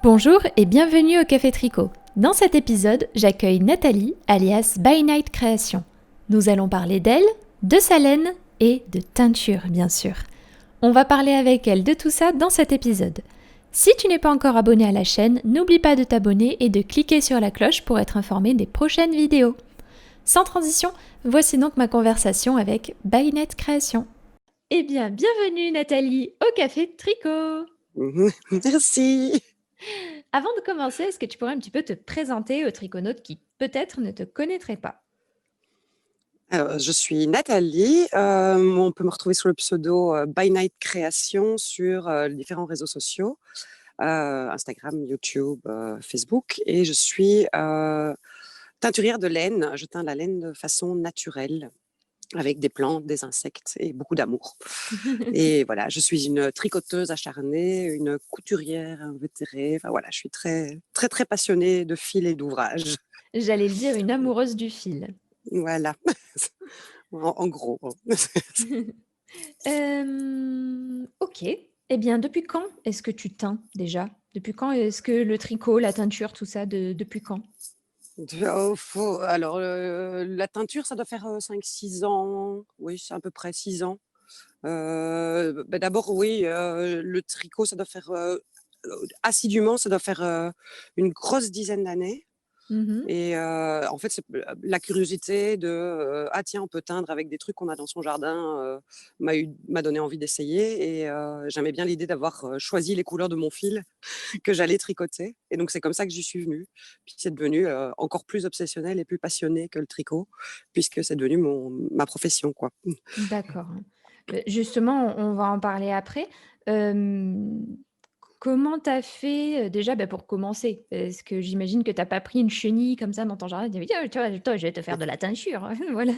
Bonjour et bienvenue au Café Tricot. Dans cet épisode, j'accueille Nathalie, alias By Night Création. Nous allons parler d'elle, de sa laine et de teinture, bien sûr. On va parler avec elle de tout ça dans cet épisode. Si tu n'es pas encore abonné à la chaîne, n'oublie pas de t'abonner et de cliquer sur la cloche pour être informé des prochaines vidéos. Sans transition, voici donc ma conversation avec By Night Création. Eh bien, bienvenue Nathalie au Café Tricot. Merci. Avant de commencer, est-ce que tu pourrais un petit peu te présenter aux triconautes qui peut-être ne te connaîtraient pas? Alors, je suis Nathalie. On peut me retrouver sous le pseudo By Night Création sur les différents réseaux sociaux, Instagram, YouTube, Facebook. Et je suis teinturière de laine. Je teins la laine de façon naturelle, avec des plantes, des insectes et beaucoup d'amour. Et voilà, je suis une tricoteuse acharnée, une couturière invétérée. Enfin voilà, je suis très, très, très passionnée de fil et d'ouvrage. J'allais le dire, une amoureuse du fil. Voilà, en gros. Ok. Eh bien, depuis quand est-ce que tu teins déjà? Depuis quand est-ce que le tricot, la teinture, tout ça, depuis quand? Alors, la teinture, ça doit faire 5-6 ans. Oui, c'est à peu près 6 ans. D'abord, oui, le tricot, ça doit faire assidûment, ça doit faire une grosse dizaine d'années. Mhm. Et en fait, c'est la curiosité de ah tiens, on peut teindre avec des trucs qu'on a dans son jardin, m'a donné envie d'essayer. Et j'aimais bien l'idée d'avoir choisi les couleurs de mon fil que j'allais tricoter. Et donc, c'est comme ça que j'y suis venue. Puis c'est devenu encore plus obsessionnel et plus passionné que le tricot, puisque c'est devenu ma profession, quoi. D'accord. Justement, on va en parler après. Euh, Comment t'as fait déjà pour commencer? Parce que j'imagine que t'as pas pris une chenille comme ça dans ton jardin et t'as dit: «Tiens, toi, je vais te faire de la teinture». Voilà.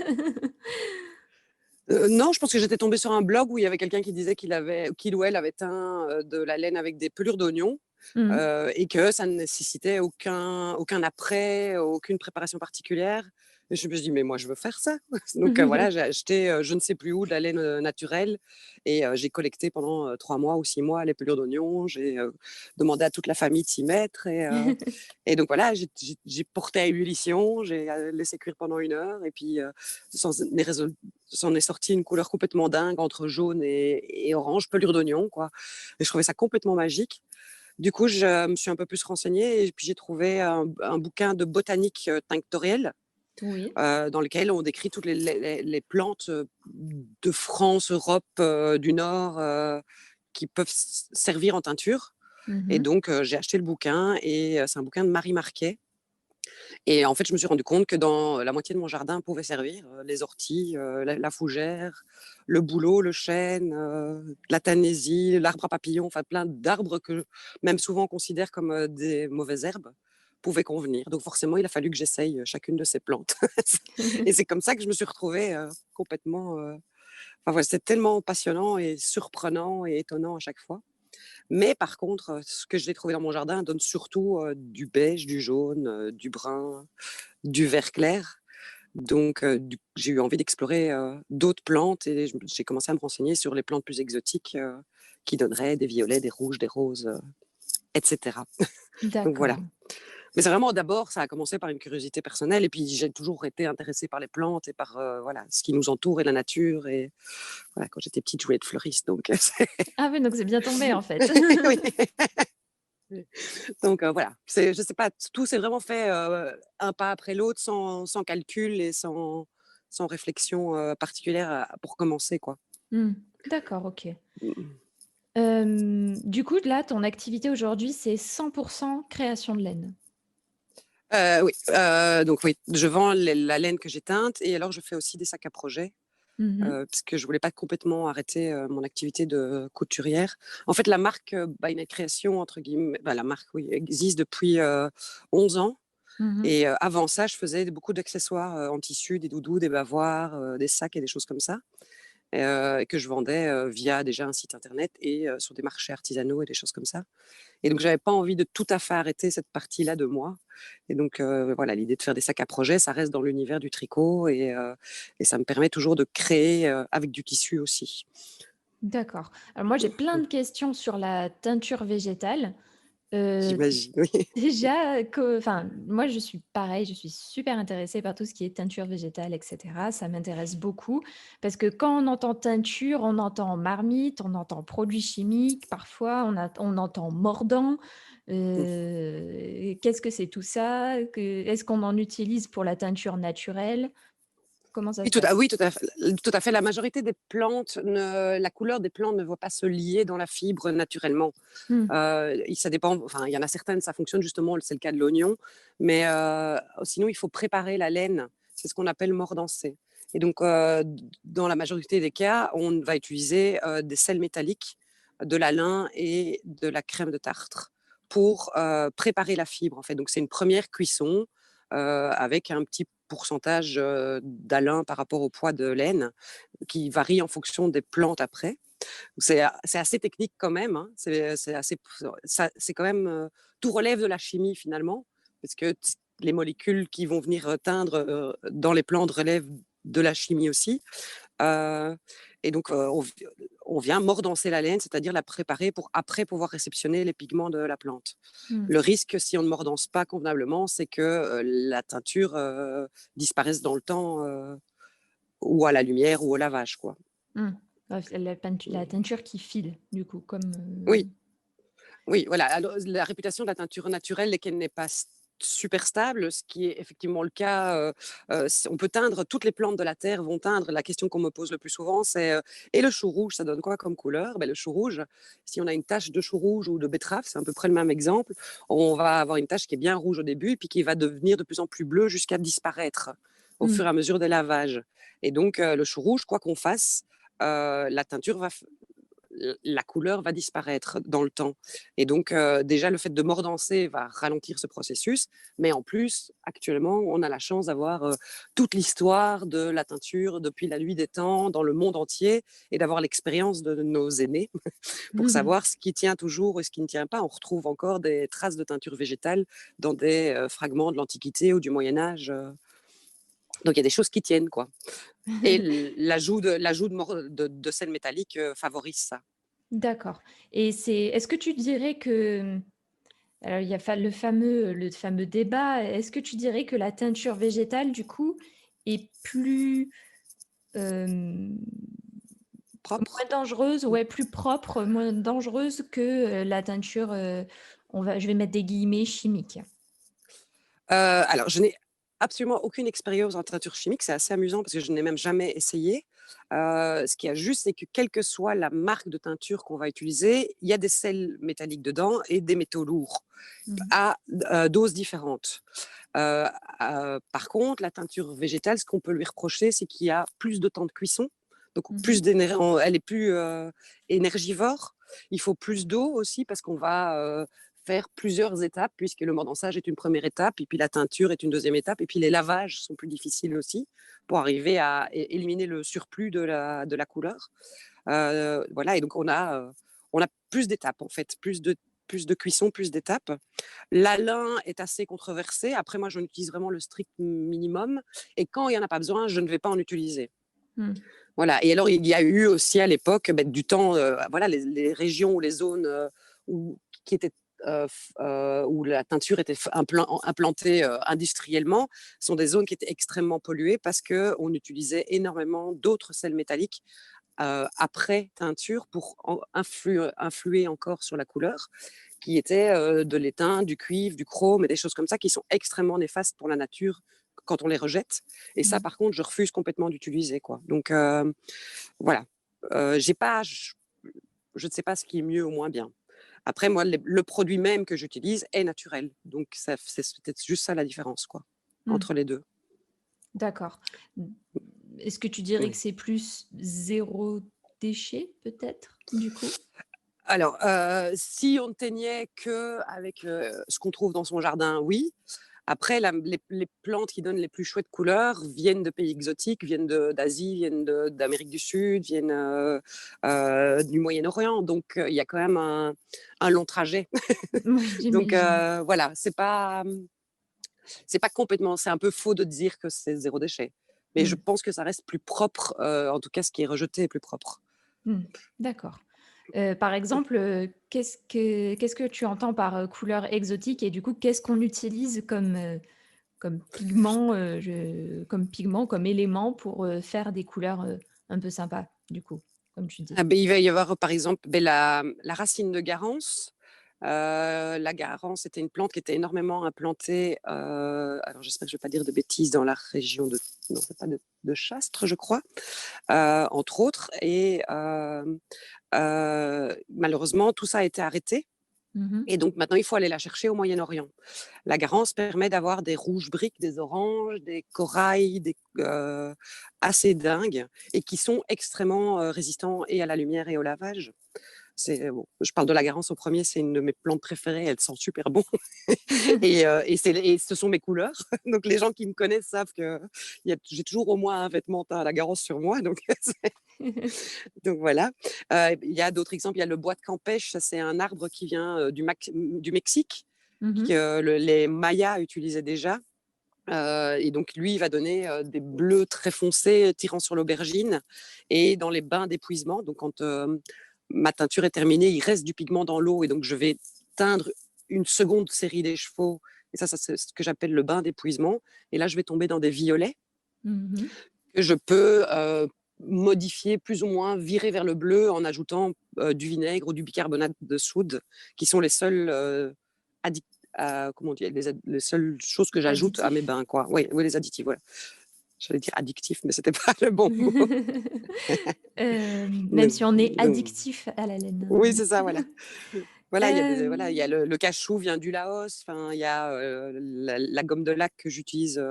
Non, je pense que j'étais tombée sur un blog où il y avait quelqu'un qui disait qu'il ou elle avait teint de la laine avec des pelures d'oignons. Mmh. Et que ça ne nécessitait aucun apprêt, aucune préparation particulière. Et je me suis dit: «Mais moi, je veux faire ça». Donc voilà, j'ai acheté, je ne sais plus où, de la laine, naturelle. Et j'ai collecté pendant 3 mois ou 6 mois les pelures d'oignons. J'ai demandé à toute la famille de s'y mettre. Et donc voilà, j'ai porté à ébullition, j'ai laissé cuire pendant 1 heure. Et puis s'en est sorti une couleur complètement dingue entre jaune et orange, pelure d'oignon, quoi. Et je trouvais ça complètement magique. Du coup, je me suis un peu plus renseignée et puis j'ai trouvé un bouquin de botanique tinctorielle, Oui. dans lequel on décrit toutes les plantes de France, Europe du Nord, qui peuvent servir en teinture. Et Mmh. donc, j'ai acheté le bouquin. Et c'est un bouquin de Marie Marquet. Et en fait, je me suis rendu compte que dans la moitié de mon jardin pouvait servir les orties, la fougère, le bouleau, le chêne, la tanésie, l'arbre à papillons, enfin plein d'arbres que même souvent on considère comme des mauvaises herbes pouvaient convenir. Donc forcément, il a fallu que j'essaye chacune de ces plantes. Et c'est comme ça que je me suis retrouvée complètement. Enfin, voilà, c'est tellement passionnant et surprenant et étonnant à chaque fois. Mais par contre, ce que j'ai trouvé dans mon jardin donne surtout du beige, du jaune, du brun, du vert clair. Donc j'ai eu envie d'explorer d'autres plantes. Et j'ai commencé à me renseigner sur les plantes plus exotiques qui donneraient des violets, des rouges, des roses, et cetera. Donc voilà. D'accord. Mais c'est vraiment, d'abord, ça a commencé par une curiosité personnelle. Et puis j'ai toujours été intéressée par les plantes et par voilà, ce qui nous entoure et la nature. Et voilà, quand j'étais petite, je voulais être fleuriste. Donc Ah oui, donc c'est bien tombé en fait. oui. Donc voilà, je sais pas, tout s'est vraiment fait un pas après l'autre, sans calcul et sans réflexion particulière pour commencer, quoi. Mmh. D'accord, OK. Mmh. Du coup, là, ton activité aujourd'hui, c'est 100 création de laine? Oui, donc oui, je vends la laine que j'ai teinte. Et alors je fais aussi des sacs à projet, Mmh. parce que je voulais pas complètement arrêter mon activité de couturière. En fait, la marque By Night Création, entre guillemets, la marque, oui, existe depuis 11 ans. Mmh. Et avant ça, je faisais beaucoup d'accessoires en tissu, des doudous, des bavoirs, des sacs et des choses comme ça, que je vendais via déjà un site internet et sur des marchés artisanaux et des choses comme ça. Et donc, j'avais pas envie de tout à fait arrêter cette partie-là de moi. Et donc, voilà, l'idée de faire des sacs à projet, ça reste dans l'univers du tricot. Et ça me permet toujours de créer avec du tissu aussi. D'accord. Alors moi, j'ai plein de questions sur la teinture végétale. Heu, j'imagine, oui. déjà enfin, moi je suis pareil, je suis super intéressée par tout ce qui est teinture végétale et cetera. Ça m'intéresse beaucoup parce que quand on entend teinture, on entend marmite, on entend produits chimiques, parfois on entend mordant. Qu'est-ce que c'est tout ça? Est-ce qu'on en utilise pour la teinture naturelle? Comment ça Oui, se passe? oui, tout à fait. La majorité des plantes la couleur des plantes ne va pas se lier dans la fibre naturellement. Mmh. Ça dépend, enfin, il y en a certaines, ça fonctionne justement, c'est le cas de l'oignon, mais sinon, il faut préparer la laine. C'est ce qu'on appelle mordancer. Et donc, dans la majorité des cas, on va utiliser des sels métalliques, de la lin et de la crème de tartre pour préparer la fibre, en fait. Donc, c'est une première cuisson avec un petit pourcentage d'alun par rapport au poids de laine qui varie en fonction des plantes après. C'est assez technique quand même, hein. C'est quand même, tout relève de la chimie finalement, parce que les molécules qui vont venir teindre dans les plantes relèvent de la chimie aussi. Euh, et donc, on vient mordancer la laine, c'est-à-dire la préparer pour après pouvoir réceptionner les pigments de la plante. Mmh. Le risque, si on ne mordance pas convenablement, c'est que la teinture disparaisse dans le temps, ou à la lumière ou au lavage, quoi. Mmh. Ouais, la teinture qui file du coup comme, Oui. Oui, voilà. Alors, la réputation de la teinture naturelle est qu'elle n'est pas super stable, ce qui est effectivement le cas. On peut teindre, toutes les plantes de la terre vont teindre. La question qu'on me pose le plus souvent, c'est et le chou rouge, ça donne quoi comme couleur? Ben, le chou rouge, si on a une tache de chou rouge ou de betterave, c'est à peu près le même exemple, on va avoir une tache qui est bien rouge au début, puis qui va devenir de plus en plus bleue jusqu'à disparaître au mmh. fur et à mesure des lavages. Et donc, le chou rouge, quoi qu'on fasse, la teinture la couleur va disparaître dans le temps. Et donc, déjà, le fait de mordancer va ralentir ce processus. Mais en plus, actuellement, on a la chance d'avoir toute l'histoire de la teinture depuis la nuit des temps dans le monde entier et d'avoir l'expérience de nos aînés pour Mmh. savoir ce qui tient toujours et ce qui ne tient pas. On retrouve encore des traces de teinture végétale dans des fragments de l'Antiquité ou du Moyen Âge. Donc, il y a des choses qui tiennent, quoi. Et l'ajout de sel métallique favorise ça. D'accord. Et est-ce que tu dirais que, alors il y a le fameux débat, est-ce que tu dirais que la teinture végétale du coup est plus, hem, Propre. moins dangereuse, ouais, plus propre, moins dangereuse que, la teinture, je vais mettre des guillemets «chimique»? Alors, je n'ai absolument aucune expérience en teinture chimique. C'est assez amusant parce que je n'ai même jamais essayé. Ce qu'il y a juste, c'est que quelle que soit la marque de teinture qu'on va utiliser, il y a des sels métalliques dedans et des métaux lourds Mmh. à doses différentes. Heu, Par contre, la teinture végétale, ce qu'on peut lui reprocher, c'est qu'il y a plus de temps de cuisson, donc Mmh. plus elle est plus énergivore. Il faut plus d'eau aussi parce qu'on va faire plusieurs étapes, puisque le mordançage est une première étape, et puis la teinture est une deuxième étape, et puis les lavages sont plus difficiles aussi pour arriver à éliminer le surplus de la couleur. Voilà, et donc on a plus d'étapes en fait, plus de cuisson, plus d'étapes. La lin est assez controversée. Après, moi, j'en utilise vraiment le strict minimum. Et quand il n'y en a pas besoin, je ne vais pas en utiliser. Mmh. Voilà. Et alors, il y a eu aussi à l'époque du temps, voilà, les régions ou les zones qui étaient où la teinture était implantée industriellement sont des zones qui étaient extrêmement polluées parce qu'on utilisait énormément d'autres sels métalliques après teinture pour influer encore sur la couleur, qui étaient de l'étain, du cuivre, du chrome et des choses comme ça qui sont extrêmement néfastes pour la nature quand on les rejette. Et ça, Mmh. par contre, je refuse complètement d'utiliser, quoi. Donc voilà. J'ai pas, je ne sais pas ce qui est mieux ou moins bien. Après, moi, le produit même que j'utilise est naturel. Donc, c'est peut-être juste ça la différence, quoi, Mmh. entre les deux. D'accord. Mmh. Est-ce que tu dirais que Oui. c'est plus zéro déchet peut-être, du coup? Alors, si on ne teignait qu'avec ce qu'on trouve dans son jardin, oui. Après, les plantes qui donnent les plus chouettes couleurs viennent de pays exotiques, viennent d'Asie, viennent d'Amérique du Sud, viennent du Moyen-Orient. Donc, il y a quand même un long trajet. Oui, Donc, j'imagine. voilà, c'est pas complètement, c'est un peu faux de dire que c'est zéro déchet. Mais je Mmh. pense que ça reste plus propre. En tout cas, ce qui est rejeté est plus propre. Mmh. D'accord. Par exemple, qu'est-ce que tu entends par, couleur exotique et du coup, qu'est-ce qu'on utilise comme pigment, comme élément pour, faire des couleurs, un peu sympas, du coup, comme tu dis? Ah beh, il va y avoir, par exemple, la racine de Garance. La Garance était une plante qui était énormément implantée, alors j'espère que je ne vais pas dire de bêtises, dans la région de non, c'est pas de Chastre, je crois, entre autres et malheureusement, tout ça a été arrêté Mmh. et donc maintenant, il faut aller la chercher au Moyen-Orient. La Garance permet d'avoir des rouges briques, des oranges, des corails, assez dingues et qui sont extrêmement, résistants et à la lumière et au lavage. Bon, je parle de la Garance au premier, c'est une de mes plantes préférées, elle sent super bon et ce sont mes couleurs. Donc les gens qui me connaissent savent que j'ai toujours au moins un vêtement teint à la Garance sur moi, donc donc voilà. Il y a d'autres exemples, il y a le bois de Campeche, ça c'est un arbre qui vient, du Mexique, Mmh. les Mayas utilisaient déjà. Et donc lui, il va donner des bleus très foncés tirant sur l'aubergine et dans les bains d'épuisement. Donc quand ma teinture est terminée, il reste du pigment dans l'eau et donc je vais teindre une seconde série des chevaux. Et ça c'est ce que j'appelle le bain d'épuisement. Et là, je vais tomber dans des violets Mmh. que je peux modifier plus ou moins, virer vers le bleu en ajoutant du vinaigre ou du bicarbonate de soude, qui sont les seuls comment on dit, les seules choses que j'ajoute à mes Additif? bains, quoi. Oui, oui, les additifs, voilà. J'allais dire addictif, mais c'était pas le bon mot. Même Donc, si on est donc, addictif à la oui, laine. c'est ça, voilà. Voilà, il y a Hem, le cachou vient du Laos. Enfin, il y a la gomme de lac que j'utilise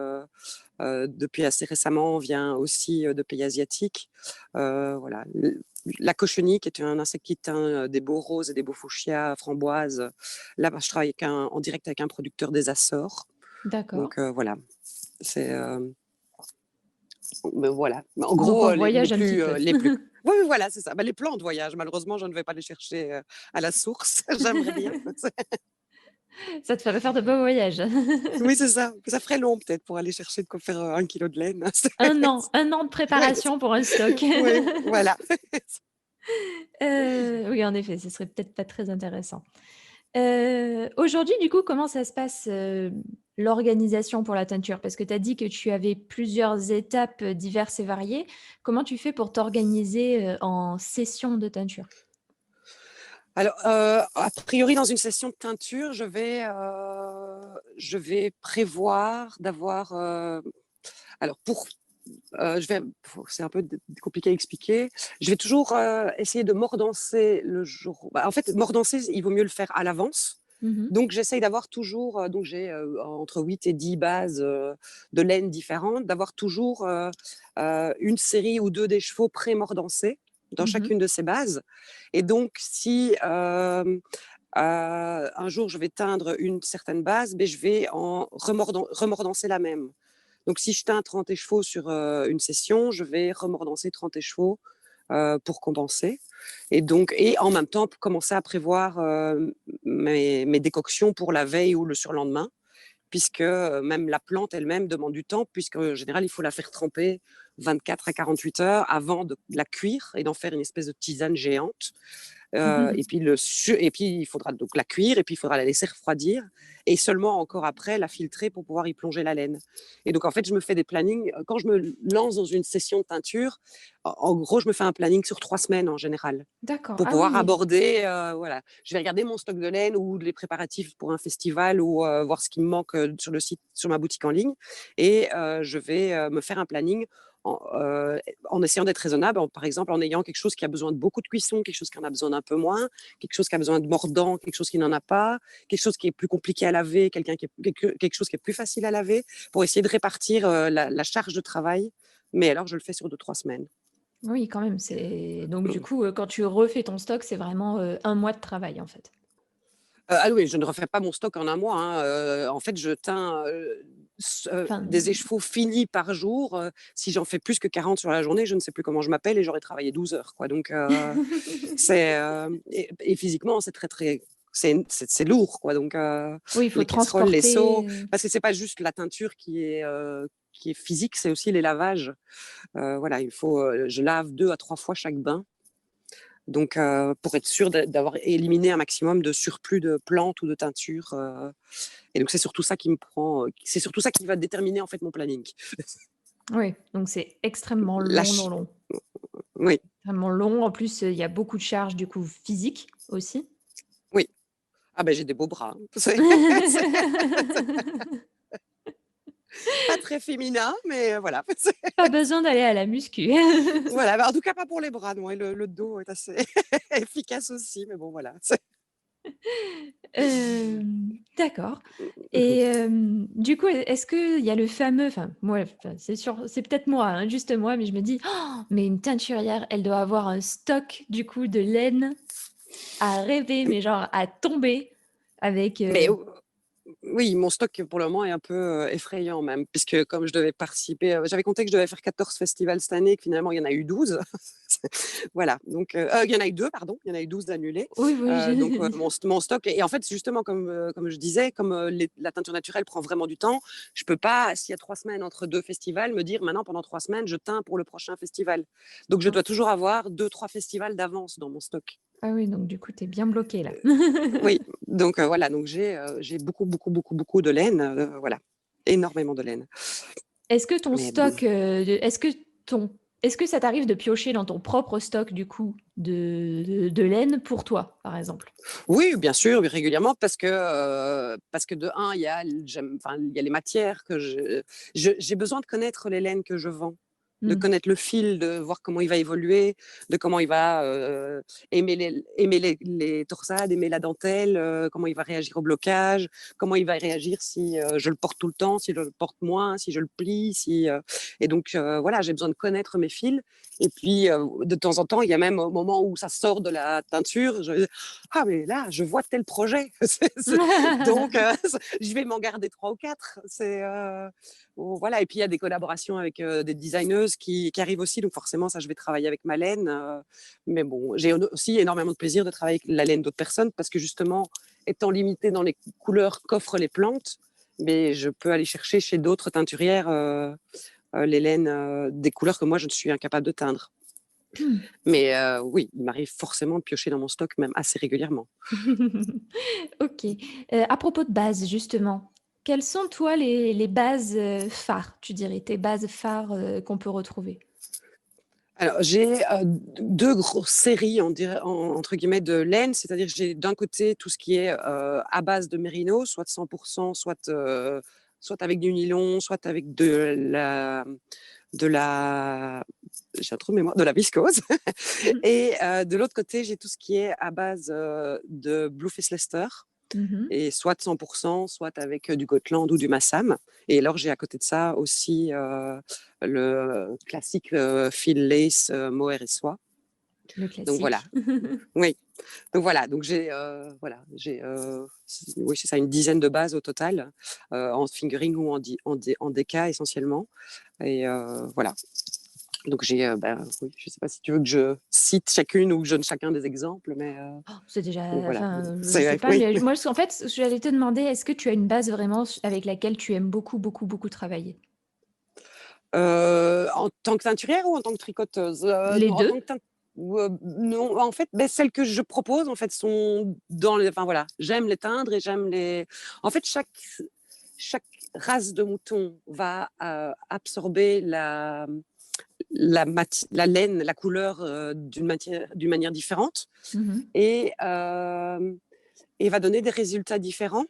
depuis assez récemment vient aussi de pays asiatiques. Voilà. La cochenille, qui est un insecte qui teint des beaux roses et des beaux fuchsias framboises. Là, je travaille en direct avec un producteur des Açores. d'accord. Donc voilà, c'est ben voilà. En Donc gros, on les voyage un petit plus, peu. les plus. Oui, oui, voilà, c'est ça. Ben, les plantes voyagent. Malheureusement, je ne vais pas les chercher à la source. J'aimerais bien. Ça te ferait faire de beaux voyages. Oui, c'est ça. Ça ferait long peut-être pour aller chercher de quoi faire 1 kilo de laine. Un an de préparation pour un stock. Oui, voilà. Oui, en effet, ce serait peut-être pas très intéressant. Aujourd'hui, du coup, comment ça se passe, l'organisation pour la teinture? Parce que tu as dit que tu avais plusieurs étapes, diverses et variées. Comment tu fais pour t'organiser, en sessions de teinture? Alors, a priori, dans une session de teinture, je vais prévoir d'avoir, alors je vais c'est un peu compliqué à expliquer. Je vais toujours, essayer de mordancer le jour en fait, mordancer, il vaut mieux le faire à l'avance. Mmh. Donc j'essaye d'avoir toujours, donc j'ai, entre 8 et 10 bases, de laine différentes, d'avoir toujours, une série ou 2 des chevaux pré-mordancés dans Mmh. chacune de ces bases et donc si, un jour je vais teindre une certaine base, beh, je vais en remordancer la même. Donc si je teins 30 échevaux sur, une session, je vais remordancer 30 échevaux, pour compenser et en même temps commencer à prévoir, mes décoctions pour la veille ou le surlendemain puisque, même la plante elle-même demande du temps puisqu'en général, il faut la faire tremper 24 à 48 heures avant de la cuire et d'en faire une espèce de tisane géante. Et puis il faudra donc la cuire et puis il faudra la laisser refroidir et seulement encore après la filtrer pour pouvoir y plonger la laine. Et donc en fait, je me fais des plannings quand je me lance dans une session de teinture, en gros, je me fais un planning sur 3 semaines en général D'accord. pour Ah pouvoir oui. aborder, voilà. Je vais regarder mon stock de laine ou les préparatifs pour un festival ou voir ce qui me manque, sur le site, sur ma boutique en ligne et je vais, me faire un planning en, en essayant d'être raisonnable, par exemple, en ayant quelque chose qui a besoin de beaucoup de cuisson, quelque chose qui en a besoin d'un peu moins, quelque chose qui a besoin de mordant, quelque chose qui n'en a pas, quelque chose qui est plus compliqué à laver, quelque chose qui est plus facile à laver, pour essayer de répartir, la charge de travail. Mais alors je le fais sur 2-3 semaines. Oui, quand même, c'est donc du coup, quand tu refais ton stock, c'est vraiment, 1 mois de travail, en fait? Ah oui, je ne refais pas mon stock en un mois, hein, en fait, je teins, des Enfin, écheveaux finis par jour, si j'en fais plus que 40 sur la journée, je ne sais plus comment je m'appelle et j'aurais travaillé 12 heures, quoi, donc et physiquement, c'est très, très c'est lourd, quoi, donc oui, il faut les casseroles, les seaux, transporter, parce que c'est pas juste la teinture qui est physique, c'est aussi les lavages. Voilà, je lave 2 à 3 fois chaque bain. Donc, pour être sûr d'avoir éliminé un maximum de surplus de plantes ou de teintures. Et donc, c'est surtout ça qui me prend, c'est surtout ça qui va déterminer en fait mon planning. Oui, donc c'est extrêmement La long, long, ch- long. oui, Extrêmement long. En plus, il y a beaucoup de charges du coup physiques aussi. oui. Ah ben j'ai des beaux bras, hein. C'est pas très féminin, mais voilà. Pas besoin d'aller à la muscu. Voilà, bah, en tout cas pas pour les bras, non. Et le dos est assez efficace aussi, mais bon voilà. D'accord et du coup, est-ce qu'il y a le fameux enfin, moi, enfin, c'est sûr, c'est peut-être moi, hein, juste moi, mais je me dis: «Oh, mais une teinturière, elle doit avoir un stock du coup de laine à rêver, mais genre à tomber avec, Mais oui, mon stock pour le moment est un peu effrayant même, puisque comme je devais participer, j'avais compté que je devais faire 14 festivals cette année, que finalement il y en a eu 12. Voilà, donc il y en a eu 2, pardon, il y en a eu 12 d'annulés. oui, oui, Donc je mon stock, et en fait, justement, comme je disais, comme la teinture naturelle prend vraiment du temps, je peux pas, s'il y a 3 semaines entre deux festivals, me dire maintenant pendant 3 semaines, je teins pour le prochain festival. Donc je dois toujours avoir 2, 3 festivals d'avance dans mon stock. ah oui, donc du coup, tu es bien bloquée là. Oui, donc voilà, donc j'ai beaucoup, beaucoup, beaucoup, beaucoup de laine, voilà, énormément de laine. Est-ce que ton Mais stock, ton est-ce que ça t'arrive de piocher dans ton propre stock du coup de laine pour toi, par exemple? oui, bien sûr, régulièrement, parce que de un, il y a les matières que j'ai besoin de connaître les laines que je vends, de Mmh. connaître le fil, de voir comment il va évoluer, de comment il va aimer les torsades, aimer la dentelle, comment il va réagir au blocage, comment il va réagir si je le porte tout le temps, si je le porte moins, si je le plie, et donc voilà, j'ai besoin de connaître mes fils. Et puis de temps en temps, il y a même au moment où ça sort de la teinture, ah, mais là, je vois tel projet. Donc, je vais m'en garder 3 ou 4. Voilà. Et puis, il y a des collaborations avec des designers qui arrivent aussi. Donc, forcément, ça, je vais travailler avec ma laine. Mais bon, j'ai aussi énormément de plaisir de travailler avec la laine d'autres personnes parce que, justement, étant limitée dans les couleurs qu'offrent les plantes, mais je peux aller chercher chez d'autres teinturières les laines des couleurs que moi, je ne suis incapable de teindre. Mais oui, il m'arrive forcément de piocher dans mon stock, même assez régulièrement. OK. À propos de bases justement, quelles sont toi les bases, phares, tu dirais? Tes bases phares, qu'on peut retrouver? Alors, j'ai 2 grosses séries, entre guillemets, de laine. C'est-à-dire que j'ai d'un côté tout ce qui est à base de mérino, soit de 100%, soit avec du nylon, soit avec de la j'ai un trou de mémoire, de la viscose. Mmh. Et de l'autre côté, j'ai tout ce qui est à base de Blueface Leicester, Mmh. et soit de 100%, soit avec du Gotland ou du Massam. Et alors, j'ai à côté de ça aussi le classique fil lace mohair et soie. Le Donc voilà, classique. oui. Donc voilà, donc oui, c'est ça, une dizaine de bases au total, en fingering ou en déca essentiellement. Et voilà. Donc oui, je ne sais pas si tu veux que je cite chacune ou que je donne chacun des exemples, mais Oh, c'est déjà donc voilà. enfin, je sais C'est, pas, oui. mais moi, en fait, j'allais te demander, est-ce que tu as une base vraiment avec laquelle tu aimes beaucoup, beaucoup, beaucoup travailler? En tant que teinturière ou en tant que tricoteuse? Les Non, en tant 2. que non, en fait, celles que je propose, en fait, sont dans les enfin voilà, j'aime les teindre et j'aime les en fait, chaque race de mouton va, absorber la laine, la couleur, d'une manière différente, Mmh. et va donner des résultats différents.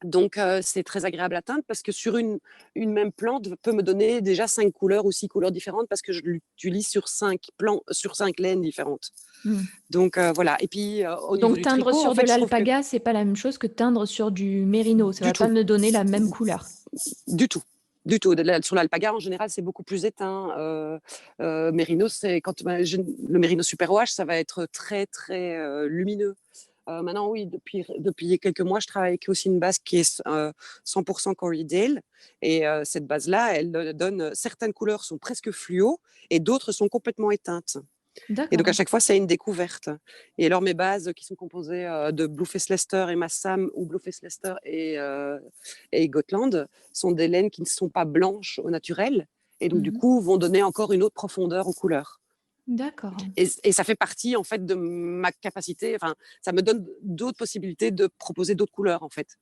Donc, c'est très agréable à teindre parce que sur une même plante peut me donner déjà 5 couleurs ou 6 couleurs différentes parce que je l'utilise sur 5 laines différentes. Mmh. Donc, voilà. Et puis, au niveau Donc du teindre tricot, en sur de fait, je trouve que l'alpaga, c'est pas la même chose que teindre sur du mérino, ça du va pas tout, me donner la même couleur? du tout, du tout. Sur l'alpaga, en général, c'est beaucoup plus éteint. Mérino, c'est quand le mérino super wash, ça va être très, très lumineux. Maintenant, oui, depuis quelques mois, je travaille avec aussi une base qui est 100% Corriedale. Et cette base-là, elle donne certaines couleurs sont presque fluo et d'autres sont complètement éteintes. Et donc, à D'accord. chaque fois, c'est une découverte. Et alors, mes bases qui sont composées de Blueface Leicester et Massam, ou Blueface Leicester et Gotland, sont des laines qui ne sont pas blanches au naturel. Et donc, du Mmh. coup, vont donner encore une autre profondeur aux couleurs. D'accord. Et ça fait partie, en fait, de ma capacité, enfin, ça me donne d'autres possibilités de proposer d'autres couleurs, en fait.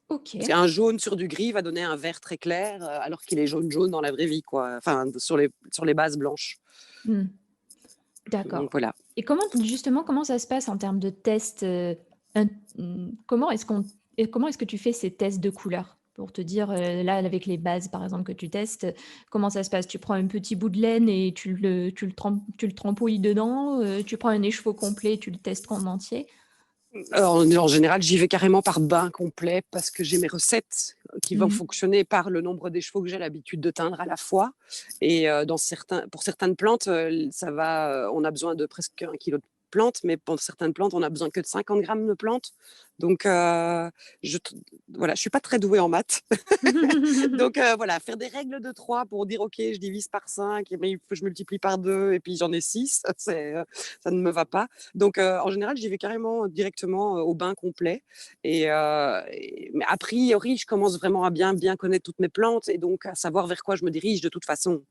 Parce OK. qu'un jaune sur du gris va donner un vert très clair, alors qu'il est jaune dans la vraie vie, quoi. Enfin, sur les bases blanches. Mmh. Donc D'accord. voilà. Et comment ça se passe en termes de tests, int comment est-ce qu'on et comment est-ce que tu fais ces tests de couleurs? Pour te dire, là, avec les bases, par exemple, que tu testes, comment ça se passe? Tu prends un petit bout de laine et tu le trempouilles dedans, tu prends un écheveau complet, tu le testes en entier? En général, j'y vais carrément par bain complet parce que j'ai mes recettes qui vont Mmh. fonctionner par le nombre des chevaux que j'ai l'habitude de teindre à la fois. Et pour certaines plantes, on a besoin de presque 1 kilo de plantes, mais pour certaines plantes, on a besoin que de 50 grammes de plantes. Donc, je, voilà, je suis pas très douée en maths. Donc voilà, faire des règles de 3 pour dire ok, je divise par 5, mais je multiplie par 2 et puis j'en ai 6, ça ne me va pas. Donc en général, j'y vais carrément directement au bain complet. Mais a priori, je commence vraiment à bien connaître toutes mes plantes et donc à savoir vers quoi je me dirige de toute façon.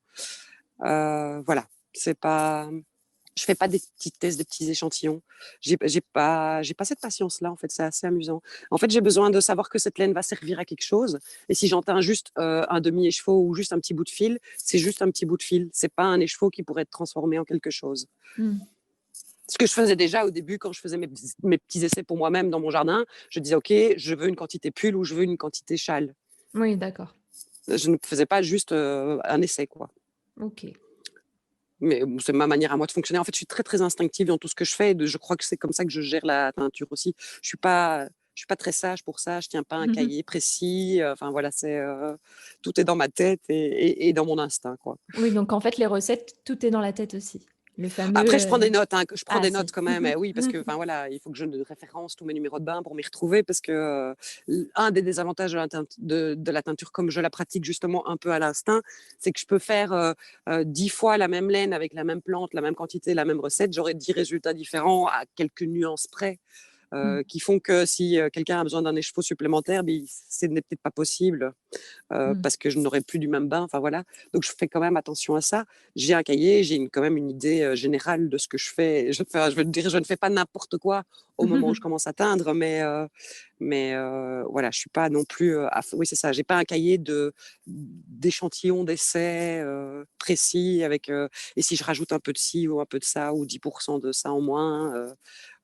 Voilà, c'est pas. Je fais pas des petits tests, des petits échantillons. J'ai pas cette patience-là, en fait, c'est assez amusant. En fait, j'ai besoin de savoir que cette laine va servir à quelque chose. Et si j'entends juste un demi-écheveau ou juste un petit bout de fil, c'est juste un petit bout de fil. C'est pas un écheveau qui pourrait être transformé en quelque chose. Mmh. Ce que je faisais déjà au début quand je faisais mes petits essais pour moi-même dans mon jardin, je disais, OK, je veux une quantité pull ou je veux une quantité châle. Oui, d'accord. Je ne faisais pas juste un essai, quoi. OK. Mais c'est ma manière à moi de fonctionner. En fait, je suis très, très instinctive dans tout ce que je fais. Je crois que c'est comme ça que je gère la teinture aussi. Je suis pas très sage pour ça. Je tiens pas un cahier précis. Enfin voilà, tout est dans ma tête et dans mon instinct, quoi. Oui, donc en fait, les recettes, tout est dans la tête aussi? Le fameux, Après, je prends des notes, hein, je prends ah des notes si. quand même. Oui, parce que, enfin voilà, il faut que je référence tous mes numéros de bain pour m'y retrouver, parce que un des désavantages de la teinture, comme je la pratique justement un peu à l'instinct, c'est que je peux faire 10 fois la même laine avec la même plante, la même quantité, la même recette, j'aurai 10 résultats différents à quelques nuances près. Mmh. Qui font que si quelqu'un a besoin d'un écheveau supplémentaire, ce n'est peut-être pas possible Mmh. parce que je n'aurai plus du même bain. Enfin voilà. Donc je fais quand même attention à ça. J'ai un cahier, quand même une idée générale de ce que je fais. Je veux dire, je ne fais pas n'importe quoi au moment où je commence à teindre, mais voilà, je suis pas non plus. Oui, c'est ça. J'ai pas un cahier d'échantillons, d'essais précis avec. Et si je rajoute un peu de ci ou un peu de ça ou 10% de ça en moins.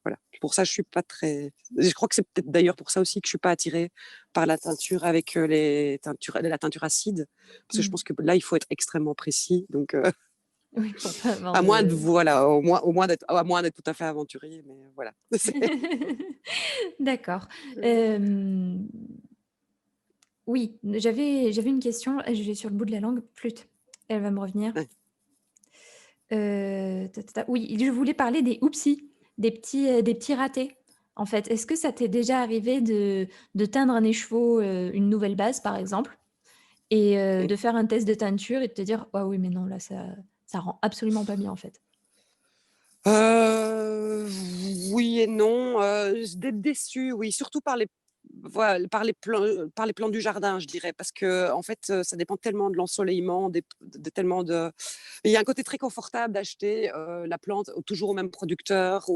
Voilà. Pour ça, je suis pas très. Je crois que c'est peut-être d'ailleurs pour ça aussi que je suis pas attirée par la teinture avec la teinture acide, parce que je Mmh. pense que là, il faut être extrêmement précis. Donc, Oui, pour pas avoir à moins de, de voilà, à moins d'être tout à fait aventurier, mais voilà. d'accord. Hem, oui, j'avais une question, je l'ai sur le bout de la langue, flûte, elle va me revenir. Ouais. Ta ta ta, oui, je voulais parler des oupsis, des petits ratés, en fait. Est-ce que ça t'est déjà arrivé de teindre un écheveau, une nouvelle base, par exemple, et de faire un test de teinture et de te dire: «Ah oui, mais non, là, ça rend absolument pas bien, en fait». Euh, oui et non. D'être déçue, oui, surtout voilà, par les plans du jardin, je dirais, parce que en fait, ça dépend tellement de l'ensoleillement, tellement de. Il y a un côté très confortable d'acheter la plante toujours au même producteur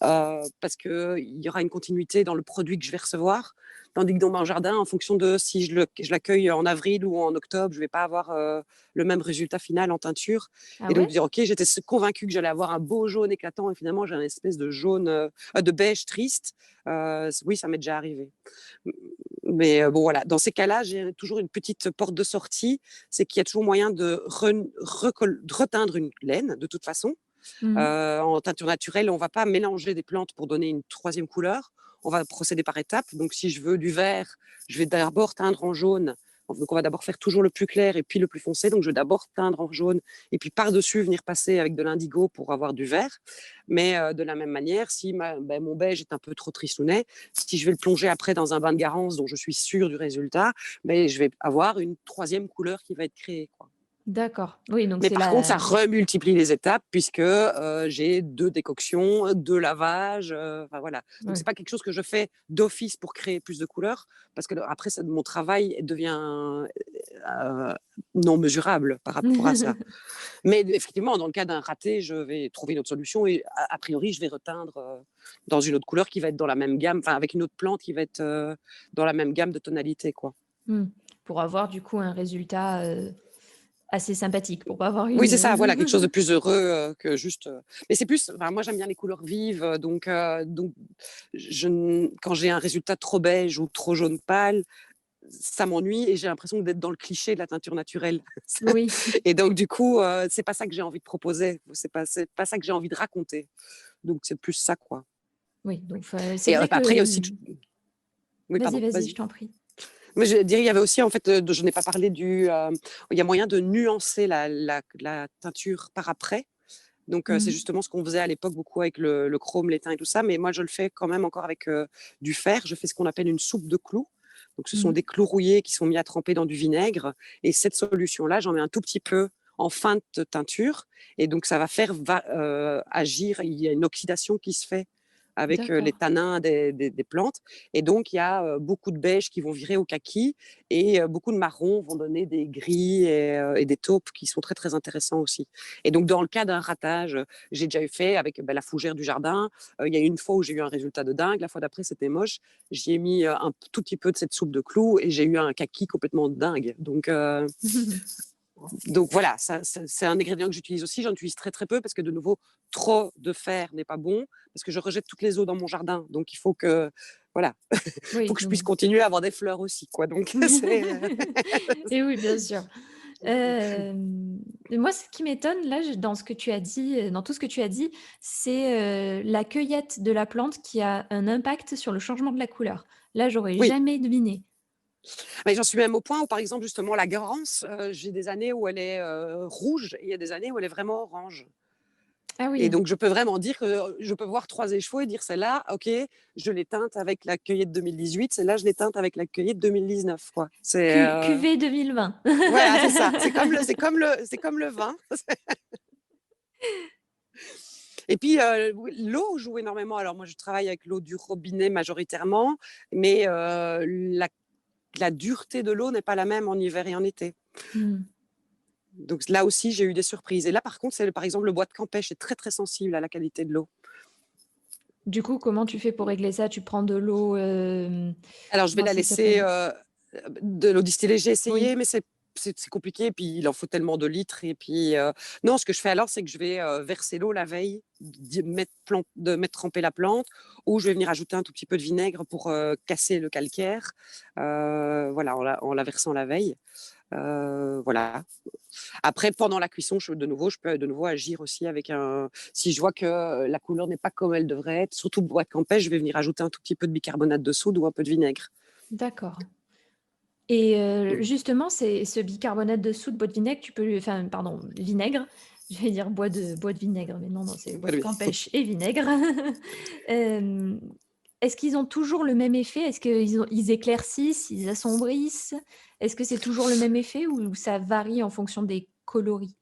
parce que il y aura une continuité dans le produit que je vais recevoir. Tandis que dans mon jardin, en fonction de si je l'accueille en avril ou en octobre, je vais pas avoir le même résultat final en teinture. Ah Et donc ouais? dire, ok, j'étais convaincue que j'allais avoir un beau jaune éclatant et finalement j'ai un espèce de jaune, de beige triste. Oui, ça m'est déjà arrivé. Mais bon, voilà, dans ces cas-là, j'ai toujours une petite porte de sortie, c'est qu'il y a toujours moyen de reteindre une laine de toute façon. Mmh mh. En teinture naturelle, on ne va pas mélanger des plantes pour donner une troisième couleur. On va procéder par étapes. Donc, si je veux du vert, je vais d'abord teindre en jaune. Donc, on va d'abord faire toujours le plus clair et puis le plus foncé. Donc, je vais d'abord teindre en jaune et puis par-dessus venir passer avec de l'indigo pour avoir du vert. Mais de la même manière, si mon beige est un peu trop tristounet, si je vais le plonger après dans un bain de Garance dont je suis sûre du résultat, je vais avoir une troisième couleur qui va être créée, quoi. D'accord. Oui, donc Mais c'est par contre, ça la remultiplie les étapes puisque j'ai 2 décoctions, 2 lavages, enfin voilà. Donc oui. c'est pas quelque chose que je fais d'office pour créer plus de couleurs parce que après ça mon travail devient, heu, non mesurable par rapport à ça. Mais effectivement, dans le cas d'un raté, je vais trouver une autre solution et a priori, je vais reteindre, dans une autre couleur qui va être dans la même gamme, enfin avec une autre plante qui va être, dans la même gamme de tonalité, quoi. Mmh. Pour avoir du coup un résultat, assez sympathique, pour pas avoir Oui, c'est ça, une, voilà, quelque chose de plus heureux, que juste, mais c'est plus enfin, moi, j'aime bien les couleurs vives, donc je n quand j'ai un résultat trop beige ou trop jaune pâle, ça m'ennuie et j'ai l'impression d'être dans le cliché de la teinture naturelle. oui, Et donc du coup, c'est pas ça que j'ai envie de proposer, c'est pas ça que j'ai envie de raconter. Donc c'est plus ça, quoi. oui, donc c'est Et vrai après, il y a que aussi oui, vas-y, pardon, vas-y, je vas-y. t'en prie. Mais je dirais, il y avait aussi en fait, je n'ai pas parlé il y a moyen de nuancer la teinture par après. Donc c'est Mmh. justement ce qu'on faisait à l'époque beaucoup avec le chrome, l'étain et tout ça, mais moi je le fais quand même encore avec, du fer. Je fais ce qu'on appelle une soupe de clous. Donc ce sont Mmh. des clous rouillés qui sont mis à tremper dans du vinaigre et cette solution-là, j'en mets un tout petit peu en fin de teinture et donc ça va faire agir il y a une oxydation qui se fait avec, les D'accord. tanins des plantes et donc il y a, beaucoup de beiges qui vont virer au kaki et beaucoup de marrons vont donner des gris et des taupes qui sont très, très intéressants aussi. Et donc dans le cas d'un ratage, j'ai déjà eu fait avec, la fougère du jardin. Il y a eu une fois où j'ai eu un résultat de dingue, la fois d'après c'était moche. J'y ai mis, un tout petit peu de cette soupe de clous et j'ai eu un kaki complètement dingue. Donc voilà, ça c'est un ingrédient que j'utilise aussi. J'en utilise très, très peu parce que de nouveau, trop de fer n'est pas bon parce que je rejette toutes les eaux dans mon jardin. Donc il faut que voilà, faut Oui, que je puisse donc continuer à avoir des fleurs aussi, quoi. Donc c'est et oui, bien sûr. Moi, ce qui m'étonne là, dans ce que tu as dit, dans tout ce que tu as dit, c'est, la cueillette de la plante qui a un impact sur le changement de la couleur. Là, j'aurais oui. jamais deviné. Mais j'en suis même au point où, par exemple, justement, la Garance, j'ai des années où elle est, rouge et il y a des années où elle est vraiment orange. Ah Et oui, donc je peux vraiment dire que je peux voir 3 échevaux et dire: «Celle-là, OK, je l'ai teinte avec la cueillette 2018, celle-là, je l'ai teinte avec la cueillette 2019», quoi. cuvée 2020. Voilà, c'est ça. C'est comme le vin. Et puis, oui, l'eau joue énormément. Alors moi, je travaille avec l'eau du robinet majoritairement, mais la dureté de l'eau n'est pas la même en hiver et en été. Mmh. Donc là aussi, j'ai eu des surprises. Et là, par contre, par exemple, le bois de Campèche est très, très sensible à la qualité de l'eau. Du coup, comment tu fais pour régler ça? Tu prends de l'eau, Alors, je vais comment la ça laisser, s'appelle? de l'eau distillée. J'ai Oui. essayé, mais c'est compliqué. Et puis, il en faut tellement de litres. Et puis, non, ce que je fais alors, c'est que je vais verser l'eau la veille, mettre tremper la plante, ou je vais venir ajouter un tout petit peu de vinaigre pour casser le calcaire. Voilà, en la versant la veille. Voilà. Après, pendant la cuisson, je peux de nouveau agir aussi avec un. Si je vois que la couleur n'est pas comme elle devrait être, surtout bois de Campèche, je vais venir ajouter un tout petit peu de bicarbonate de soude ou un peu de vinaigre. D'accord. Et Mm. justement, c'est ce bicarbonate de soude, bois de vinaigre, tu peux lui enfin pardon, vinaigre, je vais dire bois de vinaigre, mais non, non, c'est bois de Oui. Campêche et vinaigre. Hem, est-ce qu'ils ont toujours le même effet? Est-ce qu'ils éclaircissent, ils assombrissent? Est-ce que c'est toujours le même effet ou ça varie en fonction des coloris?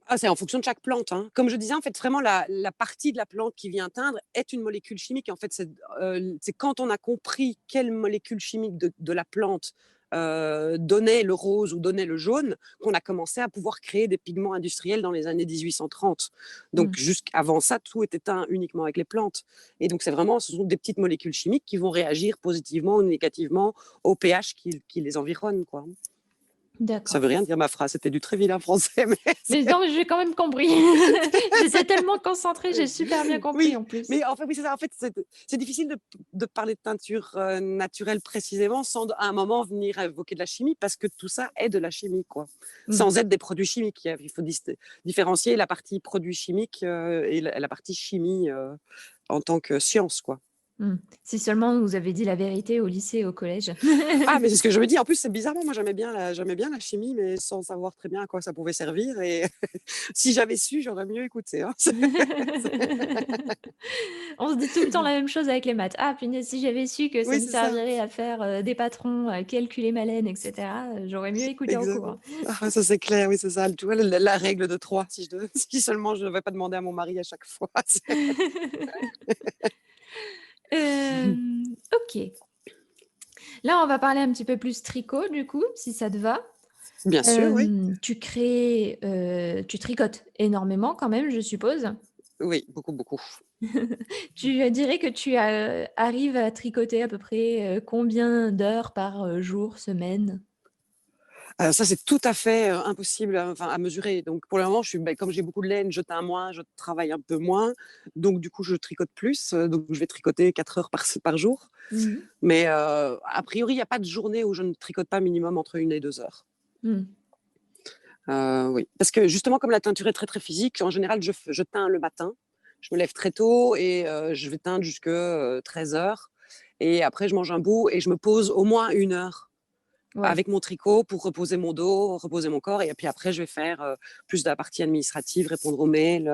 Ah, c'est en fonction de chaque plante, hein. Comme je disais, en fait, vraiment, la partie de la plante qui vient teindre est une molécule chimique. En fait, c'est quand on a compris quelle molécule chimique de la plante donnait le rose ou donnait le jaune, qu'on a commencé à pouvoir créer des pigments industriels dans les années 1830. Mmh, Donc, jusqu'avant ça, tout était teint uniquement avec les plantes. Et donc, ce sont des petites molécules chimiques qui vont réagir positivement ou négativement au pH qui les environne, quoi. Ça d'accord. veut rien dire ma phrase, c'était du très vilain français, mais Mais non, mais j'ai quand même compris. J'étais tellement concentrée, j'ai super bien compris oui, en plus. mais en fait, oui, c'est ça. En fait, c'est difficile de parler de teinture naturelle précisément sans à un moment venir évoquer de la chimie parce que tout ça est de la chimie, quoi. Mmh, Sans être des produits chimiques. Il faut différencier la partie produits chimiques et la partie chimie en tant que science, quoi. Mmh. Si seulement vous avez dit la vérité au lycée, au collège. Ah, mais c'est ce que je me dis. En plus, c'est bizarrement, moi, j'aimais bien la chimie, mais sans savoir très bien à quoi ça pouvait servir et si j'avais su, j'aurais mieux écouté, hein. On se dit tout le temps la même chose avec les maths. «Ah punaise, si j'avais su que ça Oui, me c'est ça, servirait à faire, des patrons, à calculer ma laine et cetera, j'aurais mieux écouté en cours, exact. hein». Ah, ça, c'est clair, oui, c'est ça. Tu vois, la règle de 3 si seulement je ne devais pas demander à mon mari à chaque fois. OK. Là, on va parler un petit peu plus tricot du coup, si ça te va. Bien sûr, oui. Tu tricotes énormément quand même, je suppose? Oui, beaucoup, beaucoup. Tu dirais que tu, arrives à tricoter à peu près, combien d'heures par, jour, semaine? Ça, c'est tout à fait, impossible, enfin, à mesurer. Donc pour le moment, comme j'ai beaucoup de laine, je teins moins, je travaille un peu moins. Donc du coup, je tricote plus, donc je vais tricoter 4 heures par jour. Mmh mh. Mais a priori, il y a pas de journée où je ne tricote pas minimum entre 1 et 2 heures. Mmh. Oui. Parce que justement, comme la teinture est très, très physique, en général, je teins le matin. Je me lève très tôt et je vais teindre jusque, 13 heures et après je mange un bout et je me pose au moins 1 heure Ouais. avec mon tricot pour reposer mon dos, reposer mon corps et puis après je vais faire, plus de la partie administrative, répondre aux mails,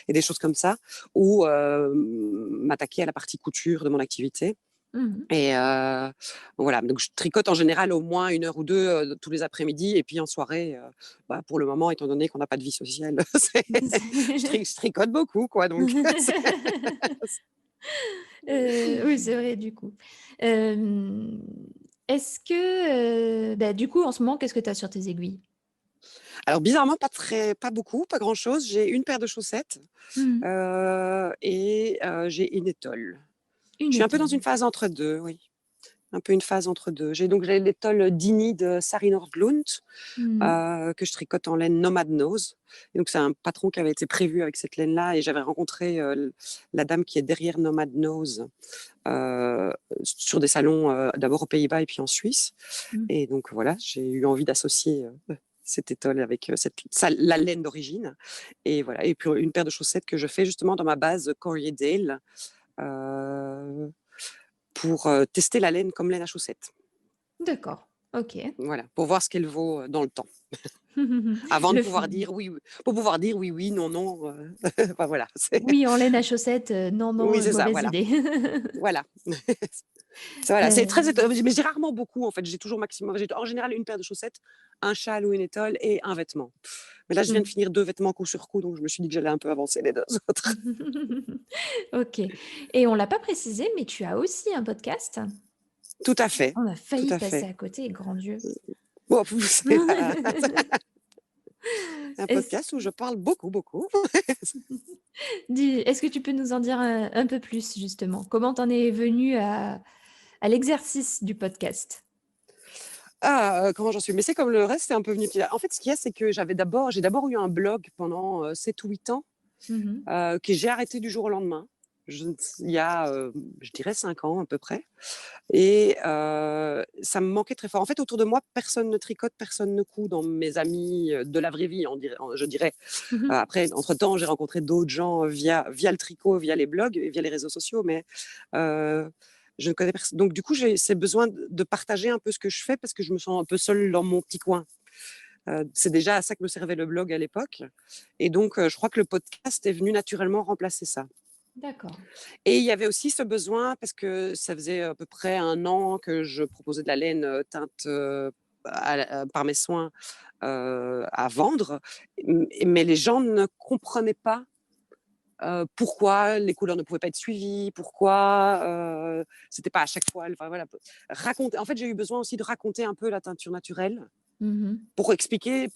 et des choses comme ça ou m'attaquer à la partie couture de mon activité Mmh mh. et voilà, donc je tricote en général au moins 1 heure ou 2 tous les après-midi et puis en soirée, pour le moment, étant donné qu'on n'a pas de vie sociale, je tricote beaucoup quoi donc c'est Oui, c'est vrai du coup. Hem, est-ce que, du coup, en ce moment, qu'est-ce que tu as sur tes aiguilles? alors bizarrement pas beaucoup, pas grand-chose. J'ai une paire de chaussettes, Mmh mh. j'ai une étole. Je Une suis un peu dans une étole. phase entre 2, oui, un peu une phase entre 2. J'ai l'étole Dini de Sari Nordlund, Mmh mh. que je tricote en laine Nomad Nose et donc c'est un patron qui avait été prévu avec cette laine-là et j'avais rencontré, la dame qui est derrière Nomad Nose, sur des salons, d'abord aux Pays-Bas et puis en Suisse Mmh. et donc voilà, j'ai eu envie d'associer, cette étole avec, la laine d'origine et voilà et puis une paire de chaussettes que je fais justement dans ma base Corrier Dale, heu, pour, tester la laine comme laine à chaussettes. D'accord, OK. Voilà, pour voir ce qu'elle vaut, dans le temps. Avant de Le pouvoir f dire oui, pour pouvoir dire oui, oui, non, non, enfin voilà, c'est Oui, en laine à chaussettes, non, oui, non, c'est ça, mauvaise voilà, idée. voilà. Voilà, c'est très Heu, mais j'ai rarement beaucoup en fait, j'ai en général une paire de chaussettes, un châle ou une étole et un vêtement. Mais là, je viens de mmh. finir 2 vêtements coup sur coup, donc je me suis dit que j'allais un peu avancer les 2 autres. OK et on l'a pas précisé, mais tu as aussi un podcast? Tout à fait, On a tout failli à passer fait. à côté, grand Dieu. Bon, c'est un Est-ce podcast où je parle beaucoup, beaucoup. dis est-ce que tu peux nous en dire un peu plus justement? Comment tu en es venue à l'exercice du podcast? Ah, comment j'en suis? Mais c'est comme le reste, c'est un peu venu petit en fait, ce qu'il y a, c'est que j'ai d'abord eu un blog pendant, 7 ou 8 ans, Mmh mh. que j'ai arrêté du jour au lendemain. Il y a, je dirais 5 ans à peu près et ça me manquait très fort. En fait, autour de moi, personne ne tricote, personne ne coud dans mes amis, de la vraie vie, je dirais. Mmh. Après, entre-temps, j'ai rencontré d'autres gens, via le tricot, via les blogs et via les réseaux sociaux, mais heu, je ne connais personne. Donc du coup, j'ai ce besoin de partager un peu ce que je fais parce que je me sens un peu seule dans mon petit coin. C'est déjà à ça que me servait le blog à l'époque et donc je crois que le podcast est venu naturellement remplacer ça. D'accord. Et il y avait aussi ce besoin parce que ça faisait à peu près 1 an que je proposais de la laine, teinte, par mes soins, à vendre, mais les gens ne comprenaient pas, pourquoi les couleurs ne pouvaient pas être suivies, pourquoi, c'était pas à chaque fois enfin voilà, raconter en fait, j'ai eu besoin aussi de raconter un peu la teinture naturelle Mmh mh. pour expliquer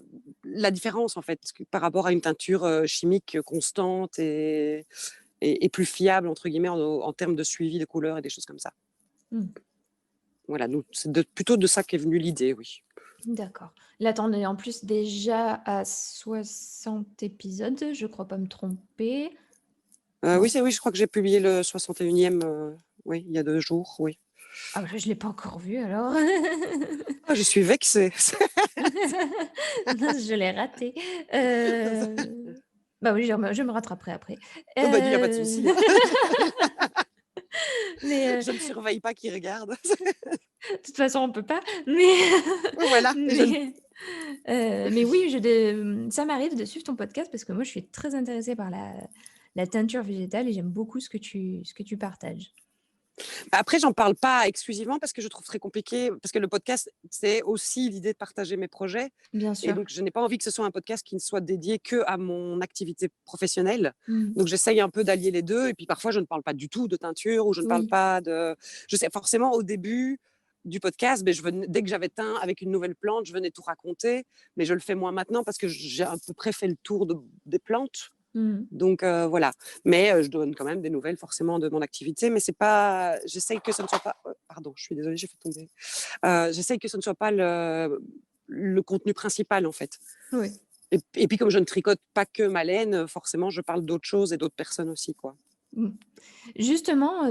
la différence en fait, parce que par rapport à une teinture, chimique constante et plus «fiable» entre guillemets en termes de suivi de couleurs et des choses comme ça. Mmh. Voilà, donc c'est plutôt de ça qu'est venue l'idée, oui. D'accord. Là, tu en es en plus déjà à 60 épisodes, je crois pas me tromper. Oui, Non. je crois que j'ai publié le 61e, oui, il y a 2 jours, oui. Ah bah, je l'ai pas encore vu alors. Ah, je suis vexée. Mince, je l'ai raté. Bah oui, je me rattraperai après. Oh bah, il y a pas de Heu, souci, hein. Mais Je ne surveille pas qui regarde. de toute façon, on peut pas. Mais Voilà, et je mais mais oui, ça m'arrive de suivre ton podcast parce que moi, je suis très intéressée par la teinture végétale et j'aime beaucoup ce que tu partages. après, j'en parle pas exclusivement parce que je trouve très compliqué, parce que le podcast, c'est aussi l'idée de partager mes projets. Bien Et sûr. donc, je n'ai pas envie que ce soit un podcast qui ne soit dédié que à mon activité professionnelle. Mmh. Donc, j'essaye un peu d'allier les deux. Et puis, parfois, je ne parle pas du tout de teinture ou je ne parle Oui. pas de. Je sais, forcément, au début du podcast, ben, dès que j'avais teint avec une nouvelle plante, je venais tout raconter. Mais je le fais moins maintenant parce que j'ai à peu près fait le tour des plantes. Mmh. Donc voilà. Mais je donne quand même des nouvelles forcément de mon activité, mais c'est pas. J'essaye que ce ne soit pas. Pardon, je suis désolée, j'ai fait tomber. J'essaye que ce ne soit pas le contenu principal en fait. Oui. Et puis comme je ne tricote pas que ma laine, forcément je parle d'autres choses et d'autres personnes aussi quoi. Mmh. Justement,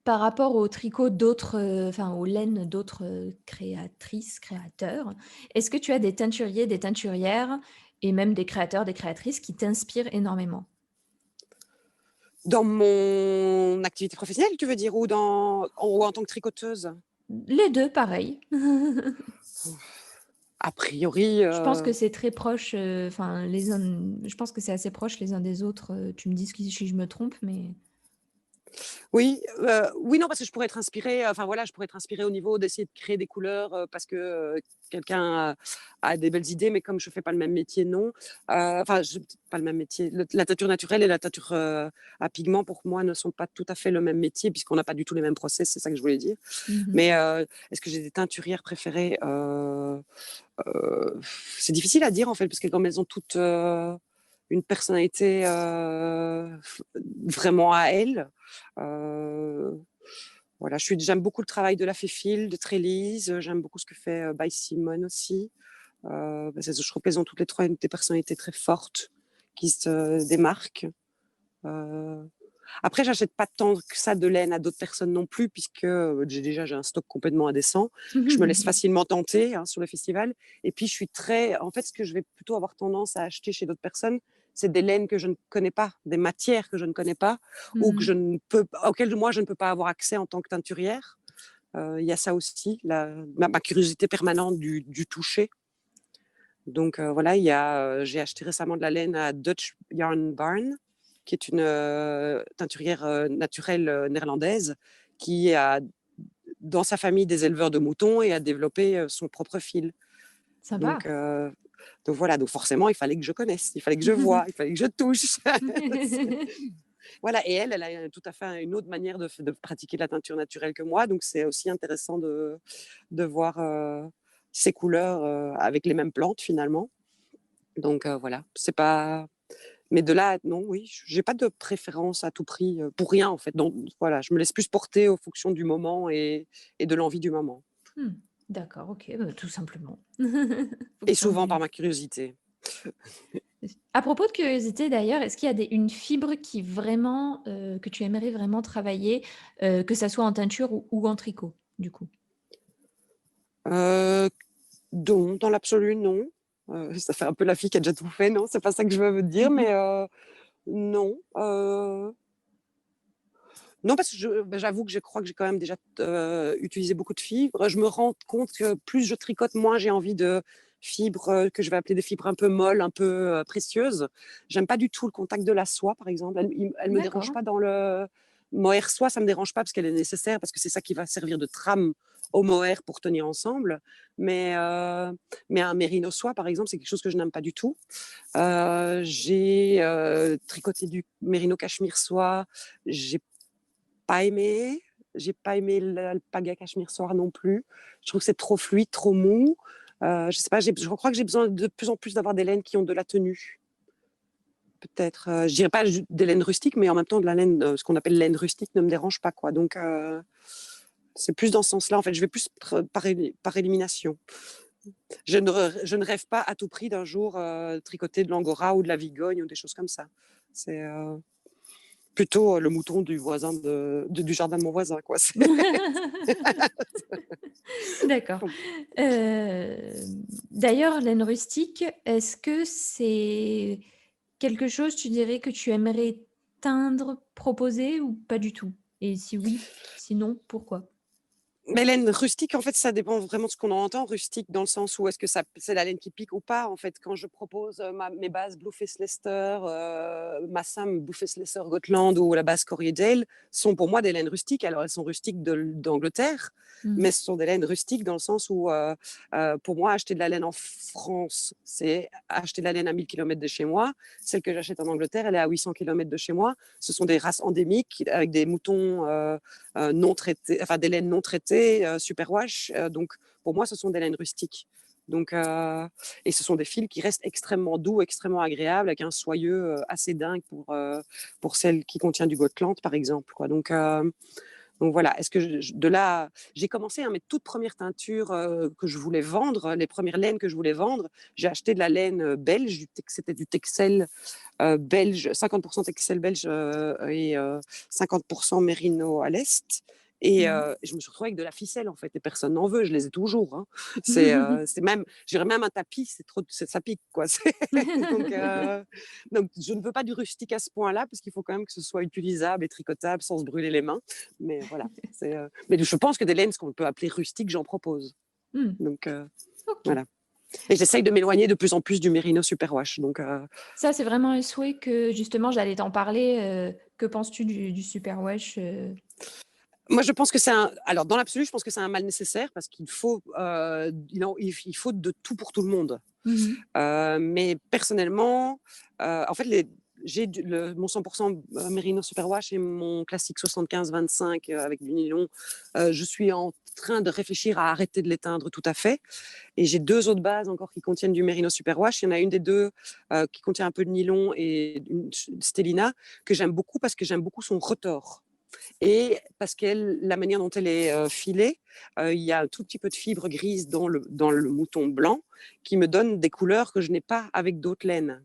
par rapport au tricot d'autres, enfin aux laines d'autres, créatrices, créateurs, est-ce que tu as des teinturiers, des teinturières et même des créateurs, des créatrices qui t'inspirent énormément? Dans mon activité professionnelle, tu veux dire, ou en tant que tricoteuse? Les 2, pareil. A priori, Je pense que c'est très proche, enfin les uns je pense que c'est assez proche les uns des autres, tu me dis si je me trompe, mais oui, oui, non, parce que je pourrais être inspirée, enfin voilà, je pourrais être inspirée au niveau d'essayer de créer des couleurs, parce que, quelqu'un a des belles idées, mais comme je fais pas le même métier, non. Enfin, je pas le même métier. La teinture naturelle et la teinture, à pigments, pour moi, ne sont pas tout à fait le même métier puisqu'on n'a pas du tout les mêmes process, c'est ça que je voulais dire. mmh. Mais, est-ce que j'ai des teinturières préférées? C'est difficile à dire, en fait, parce que comme elles ont toutes, une personnalité, vraiment à elles. Heu, voilà, j'aime beaucoup le travail de la Féfil, de Trélise, j'aime beaucoup ce que fait, By Simone aussi. Parce que je trouve qu'elles ont toutes les 3 des personnalités très fortes qui se démarquent. Heu, après j'achète pas tant que ça de laine à d'autres personnes non plus puisque, j'ai un stock complètement indécent. Je me laisse facilement tenter, hein, sur le festival et puis je suis très en fait, ce que je vais plutôt avoir tendance à acheter chez d'autres personnes, c'est des laines que je ne connais pas, des matières que je ne connais pas ou que Mmh. je ne peux auxquelles moi je ne peux pas avoir accès en tant que teinturière. Il y a ça aussi, ma curiosité permanente du toucher. Donc voilà, j'ai acheté récemment de la laine à Dutch Yarn Barn, qui est une teinturière naturelle néerlandaise qui a dans sa famille des éleveurs de moutons et a développé son propre fil. Donc, Sympa. donc voilà, donc forcément, il fallait que je connaisse, il fallait que je voie, il fallait que je touche. Voilà, et elle a tout à fait une autre manière de pratiquer la teinture naturelle que moi, donc c'est aussi intéressant de voir ces couleurs avec les mêmes plantes finalement. Donc voilà, c'est pas. Mais de là, non, oui, j'ai pas de préférence à tout prix pour rien en fait. Donc voilà, je me laisse plus porter en fonction du moment et de l'envie du moment. Mmh. D'accord, OK, bah, tout simplement. Et Fonction souvent par du ma curiosité. À propos de curiosité d'ailleurs, est-ce qu'il y a une fibre qui vraiment, que tu aimerais vraiment travailler, que ça soit en teinture ou en tricot, du coup? Euh, dans l'absolu, non. Ça fait un peu la fille qui a déjà tout fait, non, c'est pas ça que je veux dire, mais non. Non, parce que j'avoue que je crois que j'ai quand même déjà utilisé beaucoup de fibres. Je me rends compte que plus je tricote, moins j'ai envie de fibres que je vais appeler des fibres un peu molles, un peu précieuses. J'aime pas du tout le contact de la soie, par exemple. Elle me dérange D'accord. pas dans le mohair soie, ça me dérange pas parce qu'elle est nécessaire, parce que c'est ça qui va servir de trame au mohair pour tenir ensemble. Mais un mérino soie, par exemple, c'est quelque chose que je n'aime pas du tout. J'ai tricoté du mérino cachemire soie. J'ai pas aimé. J'ai pas aimé l'alpaga cachemire soie non plus. Je trouve que c'est trop fluide, trop mou. Je sais pas, je crois que j'ai besoin de plus en plus d'avoir des laines qui ont de la tenue. Peut-être, je dirais pas des laines rustiques, mais en même temps de la laine, ce qu'on appelle laine rustique ne me dérange pas quoi. Donc c'est plus dans ce sens-là. En fait, je vais plus par élimination. Je ne rêve pas à tout prix d'un jour tricoter de l'angora ou de la vigogne ou des choses comme ça. C'est plutôt le mouton du voisin du jardin de mon voisin quoi. D'accord. D'ailleurs, laine rustique, est-ce que c'est quelque chose, tu dirais, que tu aimerais teindre, proposer ou pas du tout? Et si oui, sinon, pourquoi? Mais laine rustique, en fait, ça dépend vraiment de ce qu'on en entend. Rustique dans le sens où est-ce que ça c'est la laine qui pique ou pas. En fait, quand je propose, mes bases Blueface Leicester, Massam Blueface Leicester Gotland ou la base Corriedale sont pour moi des laines rustiques. Alors elles sont rustiques d'Angleterre, Mmh. mais ce sont des laines rustiques dans le sens où, pour moi, acheter de la laine en France, c'est acheter de la laine à 1000 kilomètres de chez moi. Celle que j'achète en Angleterre, elle est à 800 kilomètres de chez moi. Ce sont des races endémiques avec des moutons, non traitées, enfin des laines non traitées, superwash. Donc pour moi, ce sont des laines rustiques. Donc, et ce sont des fils qui restent extrêmement doux, extrêmement agréables, avec un soyeux assez dingue pour celle qui contient du Gotland, par exemple. Quoi. Donc voilà, est-ce que de là, j'ai commencé mes toutes premières teintures que je voulais vendre, les premières laines que je voulais vendre, j'ai acheté de la laine belge, c'était du Texel belge, 50% Texel belge et 50% Mérino à l'Est. Et Mmh. je me suis retrouvée avec de la ficelle, en fait, et personne n'en veut, je les ai toujours. Hein. C'est même, j'irais même un tapis, ça pique, quoi. Donc, donc, je ne veux pas du rustique à ce point-là, parce qu'il faut quand même que ce soit utilisable et tricotable sans se brûler les mains. Mais voilà, mais je pense que des laines, ce qu'on peut appeler rustiques, j'en propose. Mmh. Donc, OK. voilà. Et j'essaye de m'éloigner de plus en plus du Mérino Superwash. Donc, Ça, c'est vraiment un souhait que justement j'allais t'en parler, que penses-tu du superwash, moi, je pense que alors dans l'absolu, je pense que c'est un mal nécessaire parce qu'il faut, il faut de tout pour tout le monde. Mmh mh. Mais personnellement, en fait, j'ai mon 100% Merino Superwash et mon classique 75-25 avec du nylon. Je suis en train de réfléchir à arrêter de l'éteindre tout à fait. Et j'ai deux autres bases encore qui contiennent du Merino Superwash. Il y en a une des deux qui contient un peu de nylon et une Stellina que j'aime beaucoup parce que j'aime beaucoup son retors. Et parce que la manière dont elle est filée, il y a un tout petit peu de fibre grise dans le mouton blanc qui me donne des couleurs que je n'ai pas avec d'autres laines.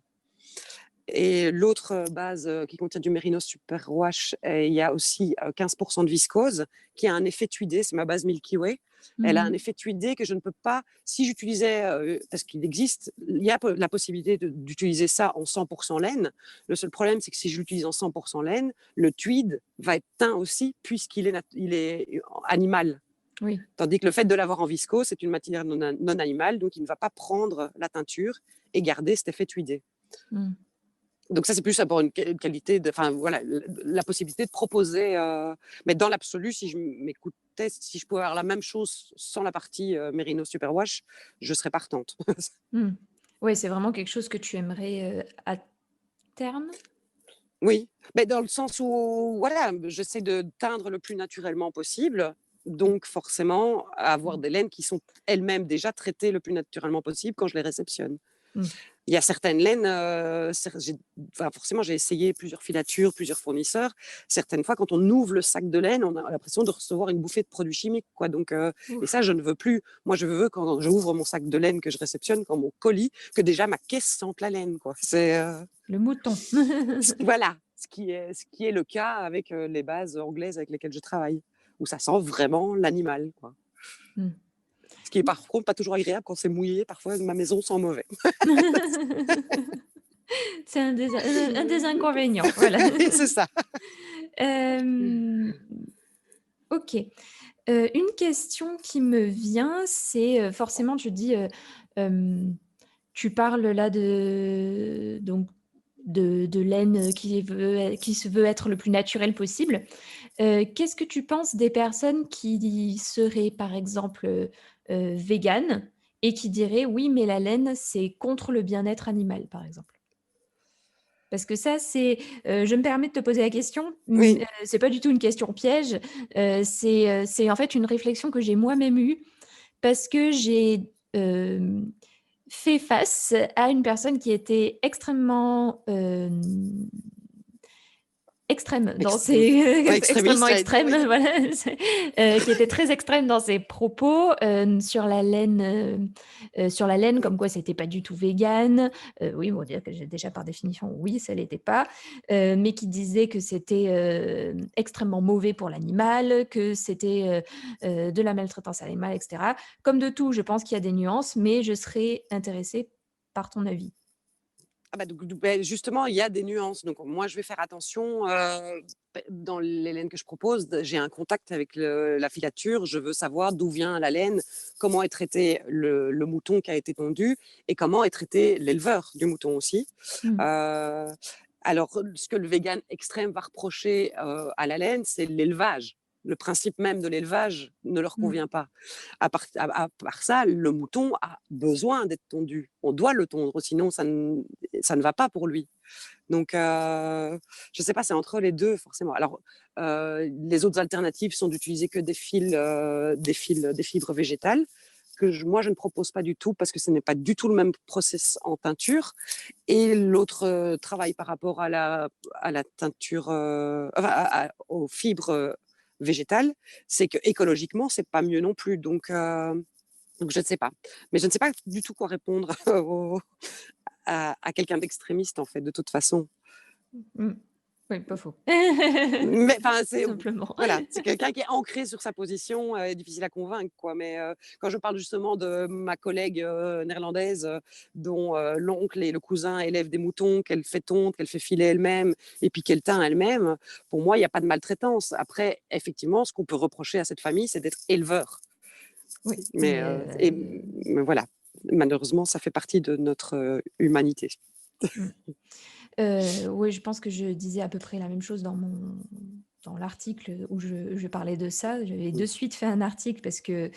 Et l'autre base qui contient du Merino Superwash, il y a aussi 15% de viscose qui a un effet tuidé, c'est ma base Milky Way. Elle a un Mmh. effet tuidé que je ne peux pas, si j'utilisais, parce qu'il existe, il y a la possibilité d'utiliser ça en 100% laine. Le seul problème, c'est que si je l'utilise en 100% laine, le tweed va être teint aussi puisqu'il est, il est animal. Oui. Tandis que le fait de l'avoir en viscose, c'est une matière non animale, donc il ne va pas prendre la teinture et garder cet effet tuidé. Mmh. Donc ça, c'est plus pour une qualité, enfin voilà, la possibilité de proposer. Mais dans l'absolu, si je m'écoutais, si je pouvais avoir la même chose sans la partie Merino Superwash, je serais partante. Mmh. Ouais, c'est vraiment quelque chose que tu aimerais, à terme? Oui, mais dans le sens où voilà, j'essaie de teindre le plus naturellement possible. Oui. Donc forcément, avoir Mmh. des laines qui sont elles-mêmes déjà traitées le plus naturellement possible quand je les réceptionne. Mmh. Il y a certaines laines, enfin, forcément, j'ai essayé plusieurs filatures, plusieurs fournisseurs. Certaines fois, quand on ouvre le sac de laine, on a l'impression de recevoir une bouffée de produits chimiques, quoi. Donc, et ça, Ouf, je ne veux plus. Moi, je veux quand j'ouvre mon sac de laine que je réceptionne, quand mon colis, que déjà ma caisse sente la laine, quoi. le mouton. Voilà, ce qui est le cas avec les bases anglaises avec lesquelles je travaille, où ça sent vraiment l'animal, quoi. Mmh. Ce qui est par contre pas toujours agréable quand c'est mouillé. Parfois, ma maison sent mauvais. C'est un des inconvénients, voilà. C'est ça. Hem, OK. Une question qui me vient, c'est, forcément tu dis, hem, tu parles là de laine qui se veut être le plus naturel possible. Qu'est-ce que tu penses des personnes qui seraient, par exemple, véganes et qui diraient: «Oui, mais la laine, c'est contre le bien-être animal», par exemple? Parce que ça, je me permets de te poser la question, Oui. c'est pas du tout une question piège, c'est en fait une réflexion que j'ai moi-même eue parce que j'ai, fait face à une personne qui était extrêmement, extrême dans Ex ses Ouais, extrémiste, extrêmement j'allais dire, extrême, oui. voilà, qui était très extrême dans ses propos, sur la laine, comme quoi c'était pas du tout végan. Oui, bon, dire que j'ai déjà par définition, oui, ça l'était pas, mais qui disait que c'était, extrêmement mauvais pour l'animal, que c'était, de la maltraitance animale et cetera. Comme de tout, je pense qu'il y a des nuances, mais je serais intéressée par ton avis. Justement, il y a des nuances. Donc moi, je vais faire attention, dans les laines que je propose, j'ai un contact avec la filature, je veux savoir d'où vient la laine, comment est traité le mouton qui a été tondu et comment est traité l'éleveur du mouton aussi. Mmh. Heu, alors ce que le végan extrême va reprocher, à la laine, c'est l'élevage. Le principe même de l'élevage ne leur Mmh. convient pas. À part ça, le mouton a besoin d'être tondu. On doit le tondre, sinon ça ne va pas pour lui. Donc, je ne sais pas, c'est entre les deux forcément. Alors, les autres alternatives sont d'utiliser que des fibres végétales moi je ne propose pas du tout parce que ce n'est pas du tout le même process en teinture. Et l'autre travail par rapport à la teinture, aux fibres végétales, c'est que écologiquement c'est pas mieux non plus. Donc je ne sais pas. Mais je ne sais pas du tout quoi répondre à quelqu'un d'extrémiste, en fait, de toute façon. Mmh. Oui, pas faux. Mais enfin, Tout simplement. voilà, c'est quelqu'un qui est ancré sur sa position, est difficile à convaincre, quoi. Mais quand je parle justement de ma collègue néerlandaise, dont l'oncle et le cousin élèvent des moutons, qu'elle fait tondre, qu'elle fait filer elle-même, et puis qu'elle teint elle-même, pour moi, il n'y a pas de maltraitance. Après, effectivement, ce qu'on peut reprocher à cette famille, c'est d'être éleveur. Oui, Mais, mais mais voilà, malheureusement, ça fait partie de notre humanité. mmh. Oui, je pense que je disais à peu près la même chose dans l'article où je parlais de ça. J'avais de suite fait un article parce que,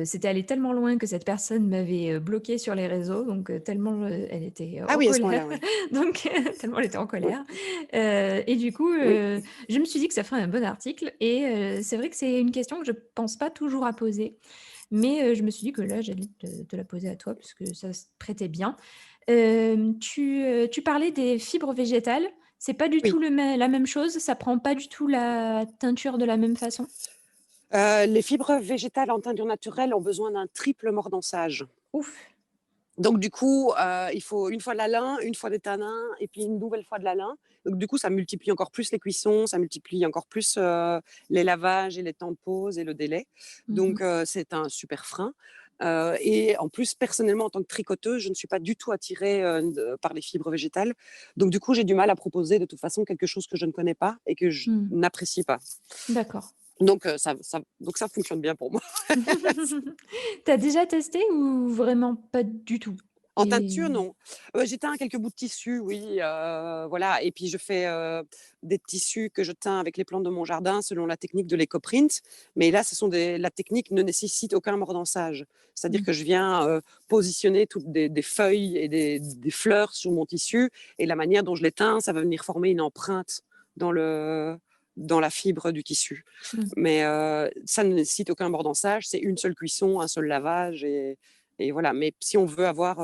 c'était allé tellement loin que cette personne m'avait, bloquée sur les réseaux, donc tellement, elle était Ah en oui, à ce colère, moment-là, oui. donc tellement elle était en Oui, colère, et du coup, oui. je me suis dit que ça ferait un bon article et c'est vrai que c'est une question que je pense pas toujours à poser, mais je me suis dit que là, j'allais te la poser à toi parce que ça se prêtait bien. Tu parlais des fibres végétales, c'est pas du Oui. tout la même chose? Ça prend pas du tout la teinture de la même façon? Les fibres végétales en teinture naturelle ont besoin d'un triple mordançage. Ouf! Donc du coup, il faut une fois de la lin, une fois des tanins et puis une nouvelle fois de la lin. Donc du coup, ça multiplie encore plus les cuissons, ça multiplie encore plus, les lavages et les temps de pause et le délai. Mmh Donc mh. c'est un super frein. Et en plus, personnellement, en tant que tricoteuse, je ne suis pas du tout attirée, par les fibres végétales. Donc du coup, j'ai du mal à proposer de toute façon quelque chose que je ne connais pas et que je Mmh. n'apprécie pas. D'accord. Donc ça fonctionne bien pour moi. Tu as déjà testé ou vraiment pas du tout? En teinture, Et non. J'ai teint quelques bouts de tissu, oui, voilà, et puis je fais, des tissus que je teins avec les plantes de mon jardin selon la technique de l'éco-print. Mais là, la technique ne nécessite aucun mordançage. C'est-à-dire mmh, que je viens, positionner toutes des feuilles et des fleurs sur mon tissu, et la manière dont je les teins, ça va venir former une empreinte dans la fibre du tissu. mmh. Mais ça ne nécessite aucun mordançage, c'est une seule cuisson, un seul lavage, et voilà. Mais si on veut avoir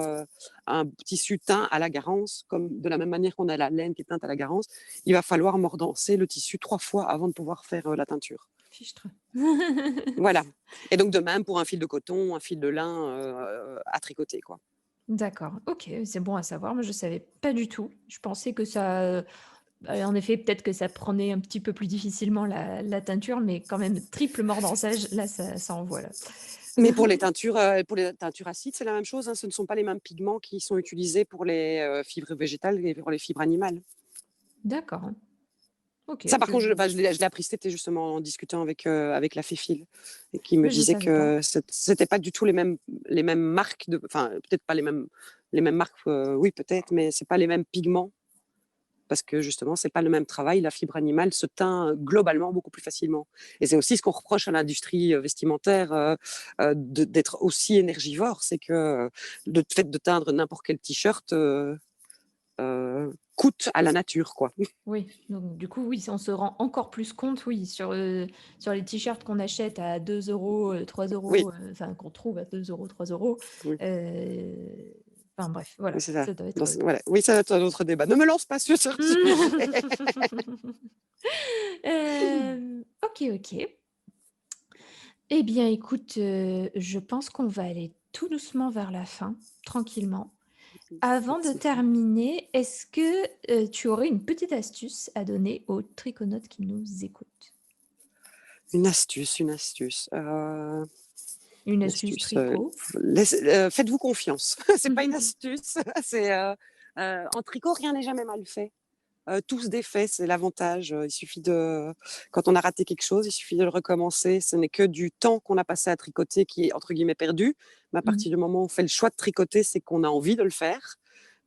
un tissu teint à la Garance, comme de la même manière qu'on a la laine qui est teinte à la Garance, il va falloir mordancer le tissu 3 fois avant de pouvoir faire la teinture. Fichtre. Voilà. Et donc de même pour un fil de coton, un fil de lin à tricoter, quoi. D'accord, OK, c'est bon à savoir. Moi, je savais pas du tout. Je pensais que ça, en effet, peut-être que ça prenait un petit peu plus difficilement la teinture, mais quand même triple mordançage, là, ça envoie là. Mais pour les teintures acides, c'est la même chose, hein. Ce ne sont pas les mêmes pigments qui sont utilisés pour les fibres végétales et pour les fibres animales. D'accord, OK, Ça, par contre, je l'ai appris cet été justement en discutant avec la Féfile, et qui me mais je disait savais pas. que c'était pas du tout les mêmes marques enfin, peut-être pas les mêmes marques, oui, peut-être, mais c'est pas les mêmes pigments parce que justement, c'est pas le même travail. La fibre animale se teint globalement beaucoup plus facilement, et c'est aussi ce qu'on reproche à l'industrie vestimentaire, d'être aussi énergivore. C'est que le fait de teindre n'importe quel t-shirt coûte à la nature, quoi. Oui, donc du coup, oui, on se rend encore plus compte, oui, sur les t-shirts qu'on achète à 2 €, 3 €, Oui, enfin qu'on trouve à 2 €, 3 €, oui. enfin bref, Oui, voilà, c'est ça. ça doit être Voilà. Oui, ça va être un autre débat. Ne me lance pas sur ce sujet. OK, OK. Eh bien écoute, je pense qu'on va aller tout doucement vers la fin, tranquillement. Avant de Merci. terminer, est-ce que, tu aurais une petite astuce à donner aux triconautes qui nous écoutent? Une astuce, une astuce, Une une astuce astuce, tricot? faites-vous confiance. C'est pas une astuce, c'est, En tricot, rien n'est jamais mal fait. Tout se défait, c'est l'avantage. Il suffit quand on a raté quelque chose, il suffit de le recommencer. Ce n'est que du temps qu'on a passé à tricoter qui est entre guillemets perdu. Mais à Mmh. partir du moment où on fait le choix de tricoter, c'est qu'on a envie de le faire.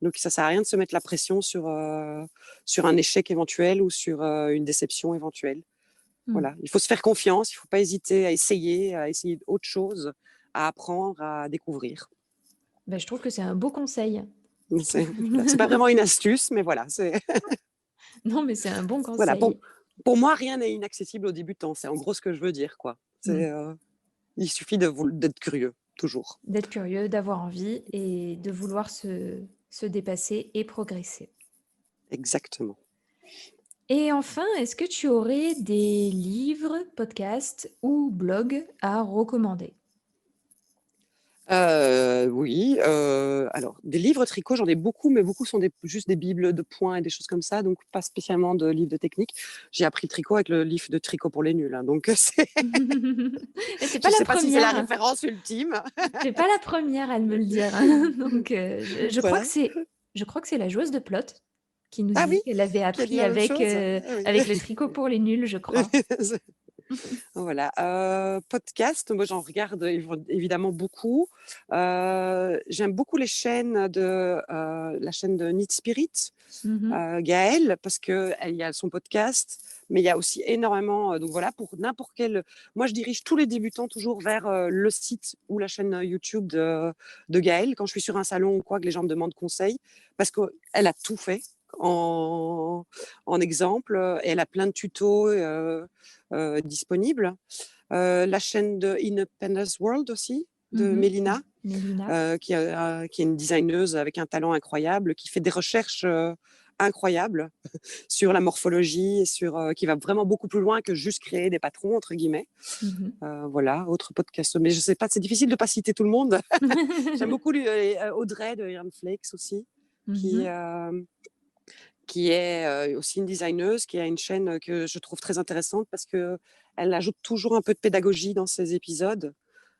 Donc ça sert à rien de se mettre la pression sur un échec éventuel ou sur une déception éventuelle. Mmh. Voilà, il faut se faire confiance, il ne faut pas hésiter à essayer autre chose, à apprendre, à découvrir. Bah, je trouve que c'est un beau conseil. C'est pas vraiment une astuce, mais voilà, c'est Non, mais c'est un bon voilà, conseil. pour moi, rien n'est inaccessible aux débutants. C'est en gros ce que je veux dire, quoi. Mmh. Il suffit d'être curieux, toujours. D'être curieux, d'avoir envie et de vouloir se dépasser et progresser. Exactement. Et enfin, est-ce que tu aurais des livres, podcasts ou blogs à recommander? Oui, alors des livres tricot, j'en ai beaucoup, mais beaucoup sont juste des bibles de points et des choses comme ça, donc pas spécialement de livres de technique. J'ai appris le tricot avec le livre de Tricot pour les nuls, hein, donc Et tu pas je la sais pas si c'est la première. référence ultime. Tu pas la première à me le dire. Donc, je crois que Voilà. c'est la joueuse de Plot qui nous Ah disait oui, qu'elle avait qui a dit appris la même chose? Ah oui. avec le tricot pour les nuls, je crois. Voilà, podcast, moi j'en regarde évidemment beaucoup. J'aime beaucoup les chaînes la chaîne de Knit Spirit, Mmh. Gaëlle, parce qu'elle y a son podcast, mais il y a aussi énormément, donc voilà, pour n'importe quel moi je dirige tous les débutants toujours vers, le site ou la chaîne, YouTube de Gaëlle quand je suis sur un salon ou quoi, que les gens me demandent conseil, parce qu'elle a tout fait en exemple, et elle a plein de tutos, disponibles. La chaîne de Independence World aussi, de Mmh. Mélina, Mélina. qui est une designeuse avec un talent incroyable, qui fait des recherches incroyables sur la morphologie et qui va vraiment beaucoup plus loin que juste créer des patrons, entre guillemets. Mmh. Voilà, autre podcast. Mais je sais pas, c'est difficile de pas citer tout le monde. J'aime beaucoup Audrey de Iron Flakes aussi, qui, Mmh. qui est aussi une designeuse, qui a une chaîne que je trouve très intéressante parce qu'elle ajoute toujours un peu de pédagogie dans ses épisodes.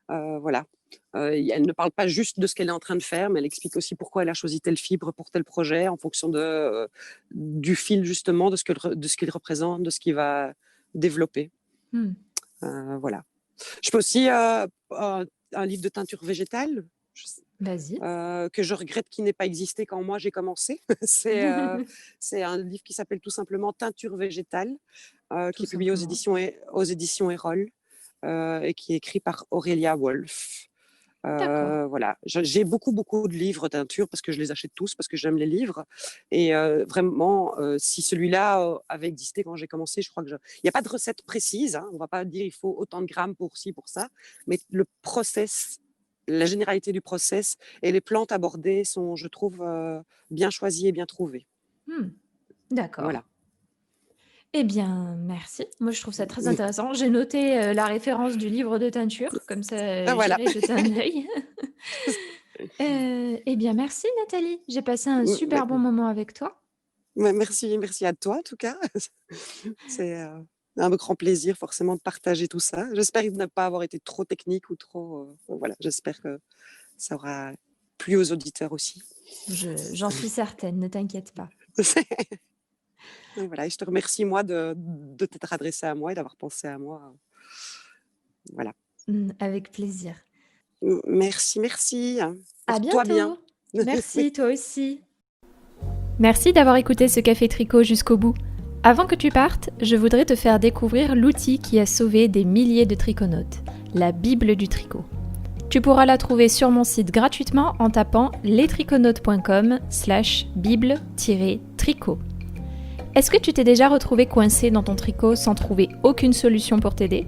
Voilà. Elle ne parle pas juste de ce qu'elle est en train de faire, mais elle explique aussi pourquoi elle a choisi telle fibre pour tel projet en fonction du fil justement, de ce qu'il représente, de ce qu'il va développer. Mmh. Voilà. Je peux aussi un livre de teinture végétale. Vas-y. Que je regrette qu'il n'ait pas existé quand moi j'ai commencé. C'est un livre qui s'appelle tout simplement Teinture végétale, Tout qui est publié simplement. aux éditions Erol, et qui est écrit par Aurélia Wolf. D'accord. Voilà, j'ai beaucoup, beaucoup de livres teinture parce que je les achète tous, parce que j'aime les livres. Et vraiment, si celui-là avait existé quand j'ai commencé, je crois il n'y a pas de recette précise, hein, on ne va pas dire il faut autant de grammes pour ci, pour ça, mais le process, la généralité du process et les plantes abordées sont, je trouve, bien choisies et bien trouvées. Mmh. D'accord. Voilà. Eh bien, merci. Moi, je trouve ça très intéressant. J'ai noté, la référence du livre de teinture, comme ça, Ah, voilà. j'irai jeter un œil. Eh bien, merci Nathalie. J'ai passé un super bon moment avec toi. Merci à toi en tout cas. C'est un grand plaisir forcément de partager tout ça. J'espère ne pas avoir été trop technique ou trop. Voilà, j'espère que ça aura plu aux auditeurs aussi. J'en suis certaine, ne t'inquiète pas. Donc voilà, et je te remercie moi de t'être adressé à moi et d'avoir pensé à moi. Voilà. Avec plaisir. Merci. À Porte-toi bien. bientôt. Merci, toi aussi. Merci d'avoir écouté ce café tricot jusqu'au bout. Avant que tu partes, je voudrais te faire découvrir l'outil qui a sauvé des milliers de triconautes, la Bible du tricot. Tu pourras la trouver sur mon site gratuitement en tapant lestriconautes.com/bible-tricot. Est-ce que tu t'es déjà retrouvé coincé dans ton tricot sans trouver aucune solution pour t'aider ?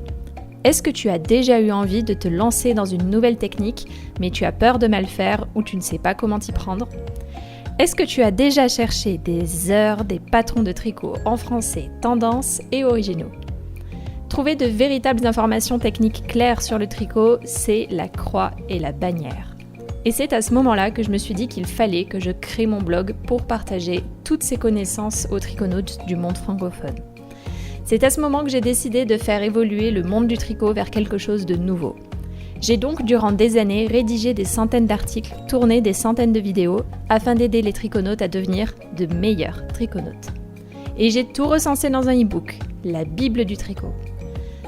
Est-ce que tu as déjà eu envie de te lancer dans une nouvelle technique, mais tu as peur de mal faire ou tu ne sais pas comment t'y prendre ? Est-ce que tu as déjà cherché des heures des patrons de tricot en français, tendances et originaux ? Trouver de véritables informations techniques claires sur le tricot, c'est la croix et la bannière. Et c'est à ce moment-là que je me suis dit qu'il fallait que je crée mon blog pour partager toutes ces connaissances aux triconautes du monde francophone. C'est à ce moment que j'ai décidé de faire évoluer le monde du tricot vers quelque chose de nouveau. J'ai donc durant des années rédigé des centaines d'articles, tourné des centaines de vidéos afin d'aider les triconautes à devenir de meilleurs triconautes. Et j'ai tout recensé dans un e-book, la Bible du tricot.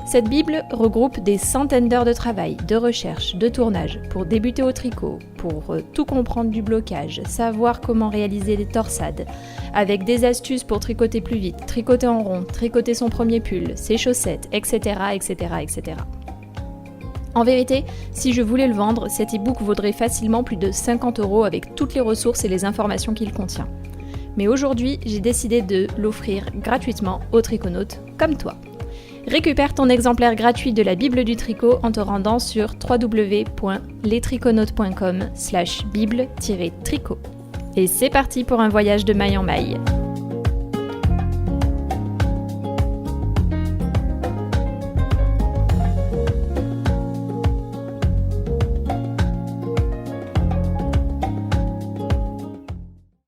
Cette Bible regroupe des centaines d'heures de travail, de recherche, de tournage pour débuter au tricot, pour tout comprendre du blocage, savoir comment réaliser les torsades, avec des astuces pour tricoter plus vite, tricoter en rond, tricoter son premier pull, ses chaussettes, etc., etc., etc. En vérité, si je voulais le vendre, cet e-book vaudrait facilement plus de 50 € avec toutes les ressources et les informations qu'il contient. Mais aujourd'hui, j'ai décidé de l'offrir gratuitement aux triconautes comme toi. Récupère ton exemplaire gratuit de la Bible du tricot en te rendant sur www.lestriconautes.com/bible-tricot. Et c'est parti pour un voyage de maille en maille.